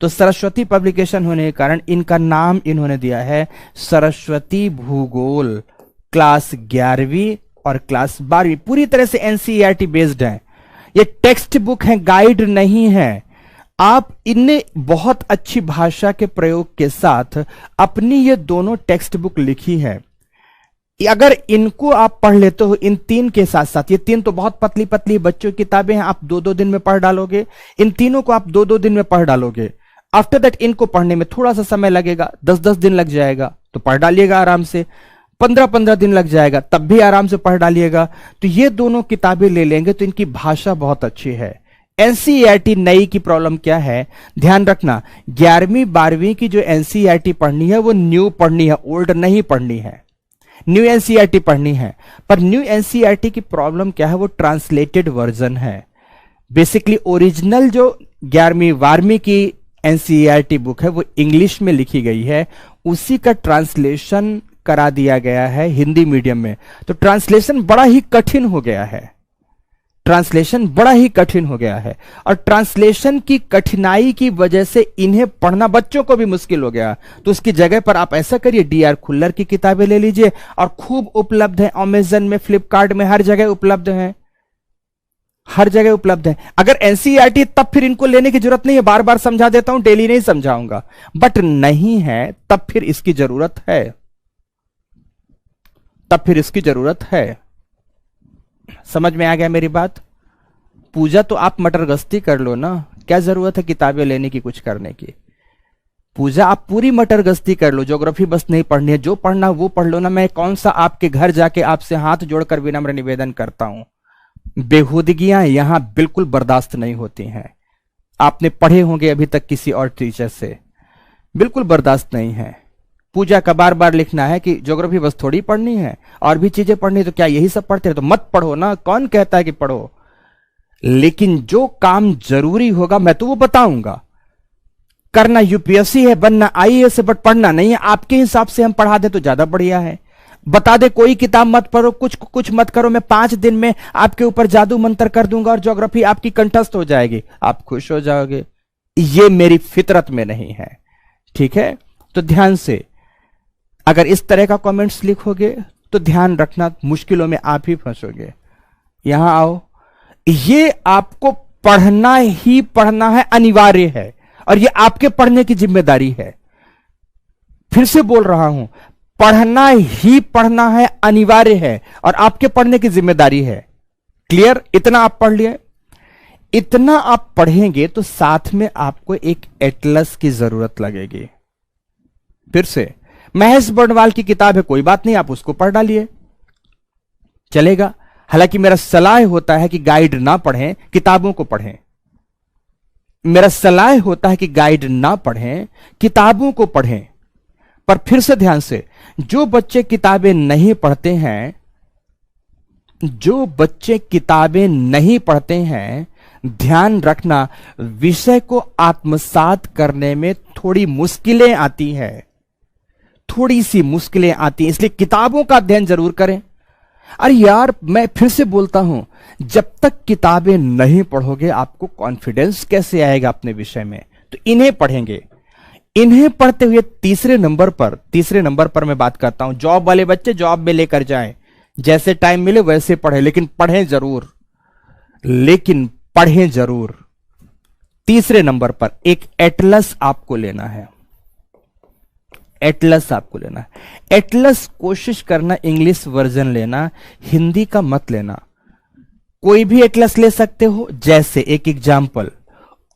तो सरस्वती पब्लिकेशन होने के कारण इनका नाम इन्होंने दिया है सरस्वती भूगोल क्लास 11वीं और क्लास 12वीं पूरी तरह से एनसीईआरटी बेस्ड है। ये टेक्स्ट बुक है, गाइड नहीं है। आप इनने बहुत अच्छी भाषा के प्रयोग के साथ अपनी ये दोनों टेक्स्ट बुक लिखी है। अगर इनको आप पढ़ लेते हो इन तीन के साथ साथ, ये तीन तो बहुत पतली पतली बच्चों की किताबें हैं, आप 2-2 दिन में पढ़ डालोगे। इन तीनों को आप 2-2 दिन में पढ़ डालोगे। आफ्टर दैट इनको पढ़ने में थोड़ा सा समय लगेगा, 10-10 दिन लग जाएगा, तो पढ़ डालिएगा आराम से। 15-15 दिन लग जाएगा, तब भी आराम से पढ़ डालिएगा। तो ये दोनों किताबें ले लेंगे तो इनकी भाषा बहुत अच्छी है। एनसीईआरटी नई की प्रॉब्लम क्या है, ध्यान रखना, 11वीं 12वीं की जो एनसीईआरटी पढ़नी है वो न्यू पढ़नी है, ओल्ड नहीं पढ़नी है। न्यू एनसीईआरटी पढ़नी है, पर न्यू एनसीईआरटी की प्रॉब्लम क्या है, वो ट्रांसलेटेड वर्जन है। बेसिकली ओरिजिनल जो 11वीं 12वीं की एनसीईआरटी बुक है वो इंग्लिश में लिखी गई है, उसी का ट्रांसलेशन करा दिया गया है हिंदी मीडियम में। तो ट्रांसलेशन बड़ा ही कठिन हो गया है, ट्रांसलेशन बड़ा ही कठिन हो गया है। और ट्रांसलेशन की कठिनाई की वजह से इन्हें पढ़ना बच्चों को भी मुश्किल हो गया। तो उसकी जगह पर आप ऐसा करिए, डीआर खुल्लर की किताबें ले लीजिए, और खूब उपलब्ध है अमेजन में, फ्लिपकार्ट में, हर जगह उपलब्ध है, हर जगह उपलब्ध है। अगर एनसीईआरटी तब फिर इनको लेने की जरूरत नहीं है, बार बार समझा देता हूं, डेली नहीं समझाऊंगा, बट नहीं है तब फिर इसकी जरूरत है, तब फिर इसकी जरूरत है। समझ में आ गया मेरी बात? पूजा तो आप मटर गश्ती कर लो ना, क्या जरूरत है किताबें लेने की, कुछ करने की। पूजा आप पूरी मटर गश्ती कर लो, ज्योग्राफी बस नहीं पढ़नी है, जो पढ़ना वो पढ़ लो ना। मैं कौन सा आपके घर जाके आपसे हाथ जोड़कर विनम्र निवेदन करता हूं, बेहूदगियां यहां बिल्कुल बर्दाश्त नहीं होती हैं। आपने पढ़े होंगे अभी तक किसी और टीचर से, बिल्कुल बर्दाश्त नहीं है। पूजा का बार बार लिखना है कि ज्योग्राफी बस थोड़ी पढ़नी है, और भी चीजें पढ़नी, तो क्या यही सब पढ़ते हैं? तो मत पढ़ो ना, कौन कहता है कि पढ़ो, लेकिन जो काम जरूरी होगा मैं तो वो बताऊंगा। करना यूपीएससी है, बनना आईएएस है, बट पढ़ना नहीं है। आपके हिसाब से हम पढ़ा दे तो ज्यादा बढ़िया है। बता दे कोई किताब मत पढ़ो, कुछ मत करो, मैं 5 दिन में आपके ऊपर जादू मंत्र कर दूंगा और ज्योग्राफी आपकी कंठस्थ हो जाएगी, आप खुश हो जाओगे। ये मेरी फितरत में नहीं है, ठीक है? तो ध्यान से अगर इस तरह का कमेंट्स लिखोगे तो ध्यान रखना, मुश्किलों में आप ही फंसोगे। यहां आओ, ये आपको पढ़ना ही पढ़ना है, अनिवार्य है, और ये आपके पढ़ने की जिम्मेदारी है। फिर से बोल रहा हूं, पढ़ना ही पढ़ना है, अनिवार्य है, और आपके पढ़ने की जिम्मेदारी है। क्लियर? इतना आप पढ़ लिए, इतना आप पढ़ेंगे तो साथ में आपको एक एटलस की जरूरत लगेगी। फिर से महेश बर्णवाल की किताब है, कोई बात नहीं, आप उसको पढ़ डालिए, चलेगा। हालांकि मेरा सलाह होता है कि गाइड ना पढ़ें, किताबों को पढ़ें। मेरा सलाह होता है कि गाइड ना पढ़ें, किताबों को पढ़ें। पर फिर से ध्यान से, जो बच्चे किताबें नहीं पढ़ते हैं, जो बच्चे किताबें नहीं पढ़ते हैं, ध्यान रखना, विषय को आत्मसात करने में थोड़ी मुश्किलें आती हैं, थोड़ी सी मुश्किलें आती हैं। इसलिए किताबों का अध्ययन जरूर करें। अरे यार, मैं फिर से बोलता हूं, जब तक किताबें नहीं पढ़ोगे आपको कॉन्फिडेंस कैसे आएगा अपने विषय में? तो इन्हें पढ़ेंगे। इन्हें पढ़ते हुए तीसरे नंबर पर मैं बात करता हूं, जॉब वाले बच्चे जॉब में लेकर जाएं, जैसे टाइम मिले वैसे पढ़ें, लेकिन पढ़ें जरूर। तीसरे नंबर पर एक एटलस आपको लेना है, एटलस आपको लेना है। एटलस कोशिश करना इंग्लिश वर्जन लेना, हिंदी का मत लेना। कोई भी एटलस ले सकते हो, जैसे एक एग्जाम्पल,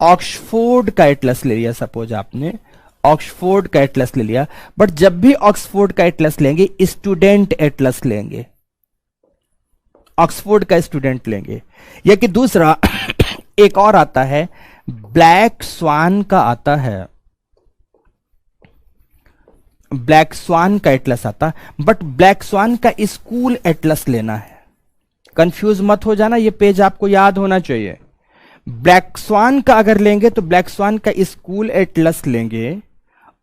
ऑक्सफोर्ड का एटलस ले लिया, सपोज आपने ऑक्सफोर्ड का एटलस ले लिया, बट जब भी ऑक्सफोर्ड का एटलस लेंगे, स्टूडेंट एटलस लेंगे, ऑक्सफोर्ड का स्टूडेंट लेंगे। या कि दूसरा एक और आता है, ब्लैक स्वान का आता है, ब्लैक स्वान का एटलस आता, बट ब्लैक स्वान का स्कूल एटलस लेना है। कंफ्यूज मत हो जाना, ये पेज आपको याद होना चाहिए। ब्लैक स्वान का अगर लेंगे तो ब्लैक स्वान का स्कूल एटलस लेंगे,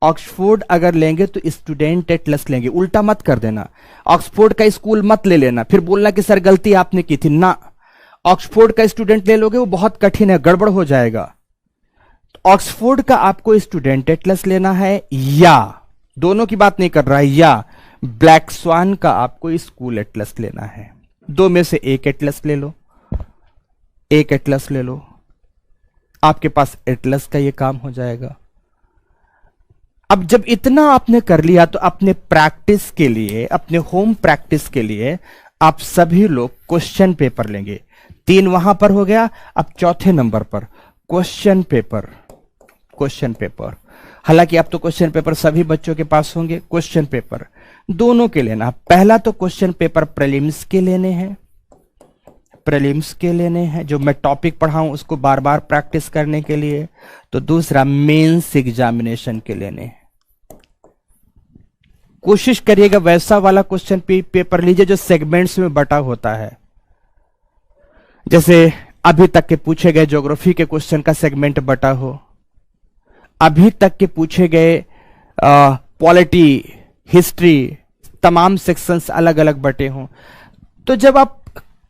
ऑक्सफोर्ड अगर लेंगे तो स्टूडेंट एटलस लेंगे। उल्टा मत कर देना, ऑक्सफोर्ड का स्कूल मत ले लेना, फिर बोलना कि सर गलती आपने की थी ना। ऑक्सफोर्ड का स्टूडेंट ले लोगे वो बहुत कठिन है, गड़बड़ हो जाएगा। ऑक्सफोर्ड का आपको स्टूडेंट एटलस लेना है, या दोनों की बात नहीं कर रहा है, या ब्लैक स्वान का आपको स्कूल एटलस लेना है। दो में से एक एटलस ले लो, एक एटलस ले लो, आपके पास एटलस का ये काम हो जाएगा। अब जब इतना आपने कर लिया तो अपने प्रैक्टिस के लिए, अपने होम प्रैक्टिस के लिए आप सभी लोग क्वेश्चन पेपर लेंगे। 3 वहां पर हो गया, अब चौथे नंबर पर क्वेश्चन पेपर। क्वेश्चन पेपर, हालांकि अब तो क्वेश्चन पेपर सभी बच्चों के पास होंगे। क्वेश्चन पेपर दोनों के लेना। पहला तो क्वेश्चन पेपर प्रीलिम्स के लेने हैं, प्रीलिम्स के लेने हैं, जो मैं टॉपिक पढ़ाऊं उसको बार बार प्रैक्टिस करने के लिए। तो दूसरा मेंस एग्जामिनेशन के लेने हैं। कोशिश करिएगा वैसा वाला क्वेश्चन पेपर लीजिए जो सेगमेंट्स में बटा होता है। जैसे अभी तक के पूछे गए ज्योग्राफी के क्वेश्चन का सेगमेंट बटा हो, अभी तक के पूछे गए पॉलिटी, हिस्ट्री, तमाम सेक्शंस अलग अलग बटे हों। तो जब आप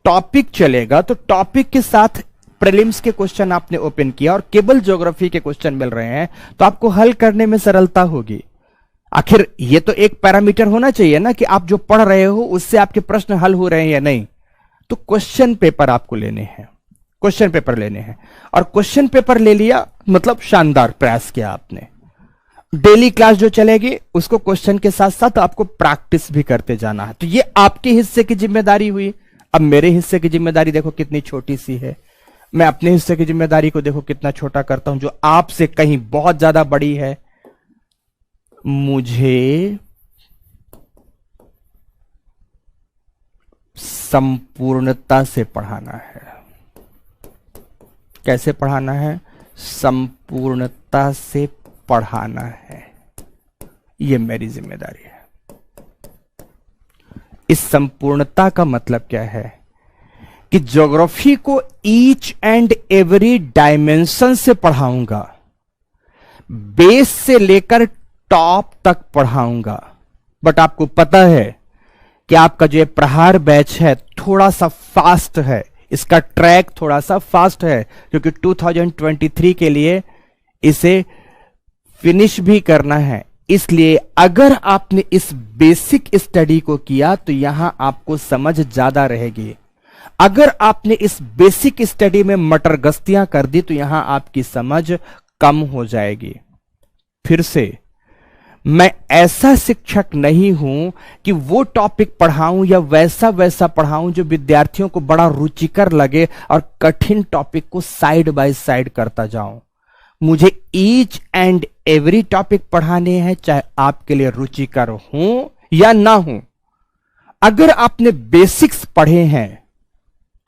टॉपिक चलेगा तो टॉपिक के साथ प्रीलिम्स के क्वेश्चन आपने ओपन किया और केवल ज्योग्राफी के क्वेश्चन मिल रहे हैं, तो आपको हल करने में सरलता होगी। आखिर ये तो एक पैरामीटर होना चाहिए ना कि आप जो पढ़ रहे हो उससे आपके प्रश्न हल हो रहे हैं या नहीं। तो क्वेश्चन पेपर आपको लेने हैं, क्वेश्चन पेपर लेने हैं। और क्वेश्चन पेपर ले लिया मतलब शानदार प्रयास किया आपने। डेली क्लास जो चलेगी उसको क्वेश्चन के साथ साथ आपको प्रैक्टिस भी करते जाना है। तो ये आपके हिस्से की जिम्मेदारी हुई। अब मेरे हिस्से की जिम्मेदारी देखो कितनी छोटी सी है। मैं अपने हिस्से की जिम्मेदारी को देखो कितना छोटा करता हूं, जो आपसे कहीं बहुत ज्यादा बड़ी है। मुझे संपूर्णता से पढ़ाना है। कैसे पढ़ाना है? संपूर्णता से पढ़ाना है, यह मेरी जिम्मेदारी है। इस संपूर्णता का मतलब क्या है कि ज्योग्राफी को ईच एंड एवरी डायमेंशन से पढ़ाऊंगा, बेस से लेकर टॉप तक पढ़ाऊंगा। बट आपको पता है कि आपका जो प्रहार बैच है थोड़ा सा फास्ट है, इसका ट्रैक थोड़ा सा फास्ट है, क्योंकि 2023 के लिए इसे फिनिश भी करना है। इसलिए अगर आपने इस बेसिक स्टडी को किया तो यहां आपको समझ ज्यादा रहेगी। अगर आपने इस बेसिक स्टडी में मटर गश्तियां कर दी तो यहां आपकी समझ कम हो जाएगी। फिर से, मैं ऐसा शिक्षक नहीं हूं कि वो टॉपिक पढ़ाऊं या वैसा वैसा पढ़ाऊं जो विद्यार्थियों को बड़ा रुचिकर लगे और कठिन टॉपिक को साइड बाय साइड करता जाऊं। मुझे ईच एंड एवरी टॉपिक पढ़ाने हैं, चाहे आपके लिए रुचिकर हो या ना हो। अगर आपने बेसिक्स पढ़े हैं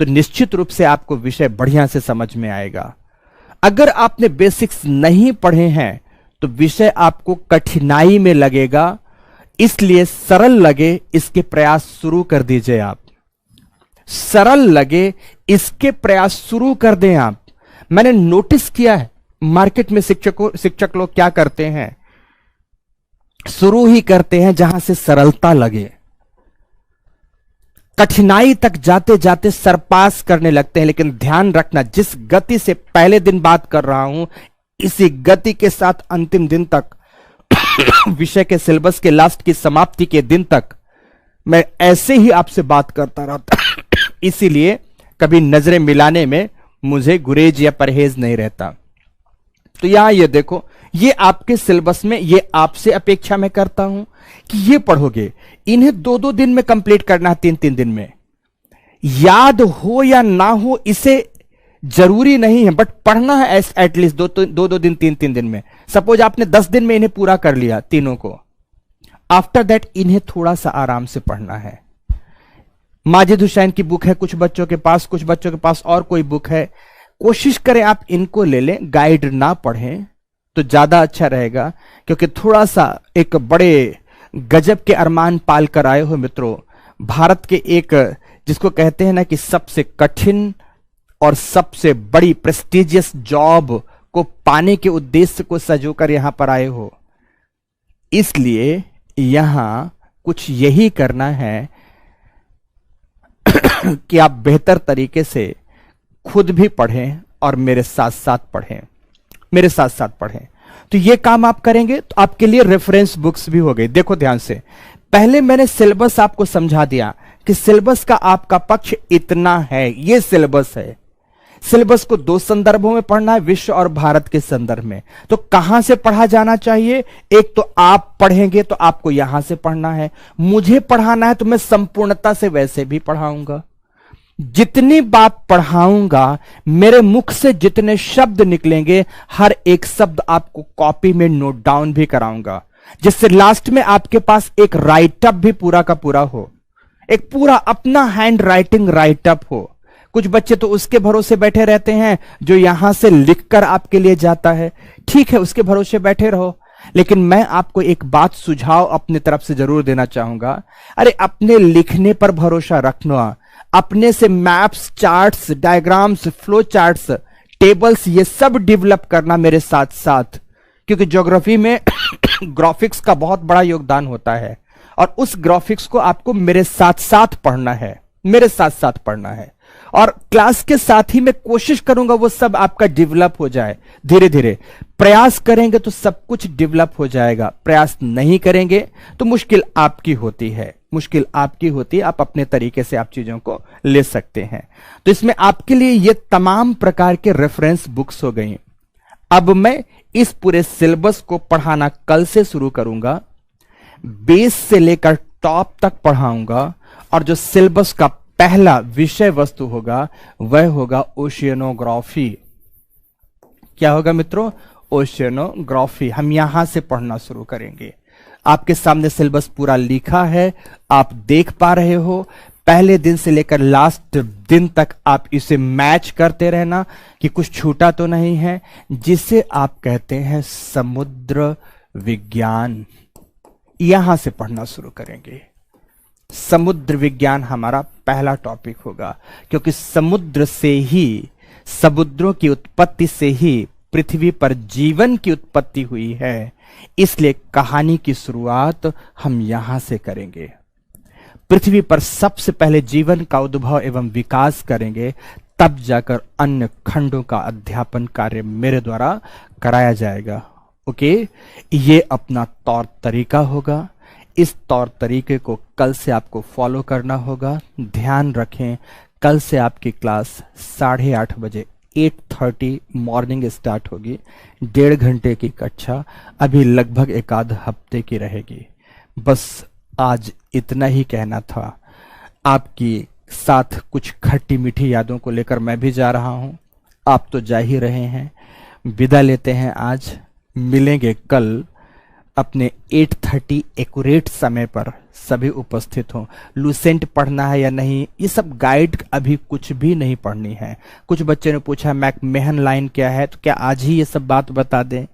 तो निश्चित रूप से आपको विषय बढ़िया से समझ में आएगा। अगर आपने बेसिक्स नहीं पढ़े हैं तो विषय आपको कठिनाई में लगेगा। इसलिए सरल लगे इसके प्रयास शुरू कर दीजिए। आप सरल लगे इसके प्रयास शुरू कर दें आप। मैंने नोटिस किया है मार्केट में शिक्षक लोग क्या करते हैं, शुरू ही करते हैं जहां से सरलता लगे, कठिनाई तक जाते जाते सरपास करने लगते हैं। लेकिन ध्यान रखना, जिस गति से पहले दिन बात कर रहा हूं इसी गति के साथ अंतिम दिन तक विषय के सिलेबस के लास्ट की समाप्ति के दिन तक मैं ऐसे ही आपसे बात करता रहता इसीलिए कभी नजरें मिलाने में मुझे गुरेज या परहेज नहीं रहता। तो यहां ये देखो, ये आपके सिलेबस में, ये आपसे अपेक्षा मैं करता हूं कि ये पढ़ोगे। इन्हें 2-2 दिन में कंप्लीट करना है, 3-3 दिन में। याद हो या ना हो इसे जरूरी नहीं है, बट पढ़ना है एटलीस्ट 2-2 दिन 3-3 दिन में। सपोज आपने 10 दिन में इन्हें पूरा कर लिया तीनों को, आफ्टर दैट इन्हें थोड़ा सा आराम से पढ़ना है। माजिद हुसैन की बुक है कुछ बच्चों के पास, कुछ बच्चों के पास और कोई बुक है। कोशिश करें आप इनको ले लें, गाइड ना पढ़ें तो ज्यादा अच्छा रहेगा, क्योंकि थोड़ा सा एक बड़े गजब के अरमान पाल कर आए हो मित्रों। भारत के एक, जिसको कहते हैं ना कि सबसे कठिन और सबसे बड़ी प्रेस्टिजियस जॉब को पाने के उद्देश्य को सजोकर यहां पर आए हो। इसलिए यहां कुछ यही करना है कि आप बेहतर तरीके से खुद भी पढ़ें और मेरे साथ साथ पढ़ें, मेरे साथ साथ पढ़ें। तो ये काम आप करेंगे तो आपके लिए रेफरेंस बुक्स भी हो गई। देखो ध्यान से, पहले मैंने सिलेबस आपको समझा दिया कि सिलेबस का आपका पक्ष इतना है, ये सिलेबस है। सिलेबस को दो संदर्भों में पढ़ना है, विश्व और भारत के संदर्भ में। तो कहां से पढ़ा जाना चाहिए? एक तो आप पढ़ेंगे तो आपको यहां से पढ़ना है, मुझे पढ़ाना है तो मैं संपूर्णता से वैसे भी पढ़ाऊंगा। जितनी बात पढ़ाऊंगा, मेरे मुख से जितने शब्द निकलेंगे, हर एक शब्द आपको कॉपी में नोट डाउन भी कराऊंगा, जिससे लास्ट में आपके पास एक राइटअप भी पूरा का पूरा हो, एक पूरा अपना हैंड राइटिंग राइटअप हो। कुछ बच्चे तो उसके भरोसे बैठे रहते हैं जो यहां से लिखकर आपके लिए जाता है, ठीक है, उसके भरोसे बैठे रहो, लेकिन मैं आपको एक बात सुझाव अपनी तरफ से जरूर देना चाहूंगा। अरे अपने लिखने पर भरोसा रखना, अपने से maps, charts, diagrams, flow charts, tables, ये सब डेवलप करना मेरे साथ साथ, क्योंकि ज्योग्राफी में ग्राफिक्स का बहुत बड़ा योगदान होता है और उस ग्राफिक्स को आपको मेरे साथ साथ पढ़ना है, मेरे साथ साथ पढ़ना है। और क्लास के साथ ही मैं कोशिश करूंगा वो सब आपका डेवलप हो जाए धीरे धीरे। प्रयास करेंगे तो सब कुछ डेवलप हो जाएगा, प्रयास नहीं करेंगे तो मुश्किल आपकी होती है, मुश्किल आपकी होती है। आप अपने तरीके से आप चीजों को ले सकते हैं। तो इसमें आपके लिए ये तमाम प्रकार के रेफरेंस बुक्स हो गई। अब मैं इस पूरे सिलेबस को पढ़ाना कल से शुरू करूंगा, बेस से लेकर टॉप तक पढ़ाऊंगा, और जो सिलेबस का पहला विषय वस्तु होगा वह होगा ओशियनोग्राफी। क्या होगा मित्रों? ओशियनोग्राफी। हम यहां से पढ़ना शुरू करेंगे। आपके सामने सिलेबस पूरा लिखा है, आप देख पा रहे हो। पहले दिन से लेकर लास्ट दिन तक आप इसे मैच करते रहना कि कुछ छूटा तो नहीं है, जिसे आप कहते हैं समुद्र विज्ञान। यहां से पढ़ना शुरू करेंगे। समुद्र विज्ञान हमारा पहला टॉपिक होगा, क्योंकि समुद्र से ही, समुद्रों की उत्पत्ति से ही पृथ्वी पर जीवन की उत्पत्ति हुई है। इसलिए कहानी की शुरुआत हम यहां से करेंगे। पृथ्वी पर सबसे पहले जीवन का उद्भव एवं विकास करेंगे, तब जाकर अन्य खंडों का अध्यापन कार्य मेरे द्वारा कराया जाएगा। ओके, ये अपना तौर तरीका होगा। इस तौर तरीके को कल से आपको फॉलो करना होगा। ध्यान रखें, कल से आपकी क्लास 8:30 बजे 8:30 मॉर्निंग स्टार्ट होगी। 1.5 घंटे की कक्षा अभी लगभग एक आध हफ्ते की रहेगी। बस आज इतना ही कहना था। आपकी साथ कुछ खट्टी मीठी यादों को लेकर मैं भी जा रहा हूं, आप तो जा ही रहे हैं। विदा लेते हैं आज, मिलेंगे कल अपने 8:30 एक्यूरेट समय पर। सभी उपस्थित हों। लूसेंट पढ़ना है या नहीं, ये सब गाइड अभी कुछ भी नहीं पढ़नी है। कुछ बच्चे ने पूछा मैकमेहन लाइन क्या है, तो क्या आज ही ये सब बात बता दें?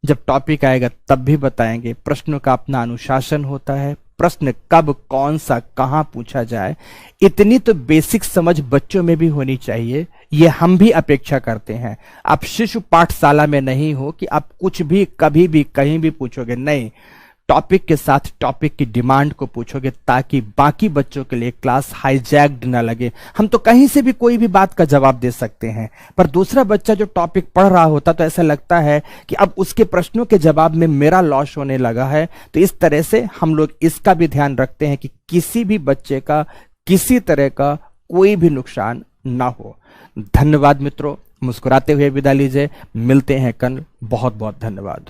जब टॉपिक आएगा तब भी बताएंगे। प्रश्नों का अपना अनुशासन होता है, प्रश्न कब, कौन सा, कहां पूछा जाए, इतनी तो बेसिक समझ बच्चों में भी होनी चाहिए। ये हम भी अपेक्षा करते हैं। आप शिशु पाठशाला में नहीं हो कि आप कुछ भी कभी भी कहीं भी पूछोगे, नहीं, टॉपिक के साथ टॉपिक की डिमांड को पूछोगे, ताकि बाकी बच्चों के लिए क्लास हाईजैक्ड ना लगे। हम तो कहीं से भी कोई भी बात का जवाब दे सकते हैं, पर दूसरा बच्चा जो टॉपिक पढ़ रहा होता तो ऐसा लगता है कि अब उसके प्रश्नों के जवाब में मेरा लॉस होने लगा है। तो इस तरह से हम लोग इसका भी ध्यान रखते हैं कि किसी भी बच्चे का किसी तरह का कोई भी नुकसान ना हो। धन्यवाद मित्रों, मुस्कुराते हुए विदा लीजिए। मिलते हैं कल। बहुत बहुत धन्यवाद।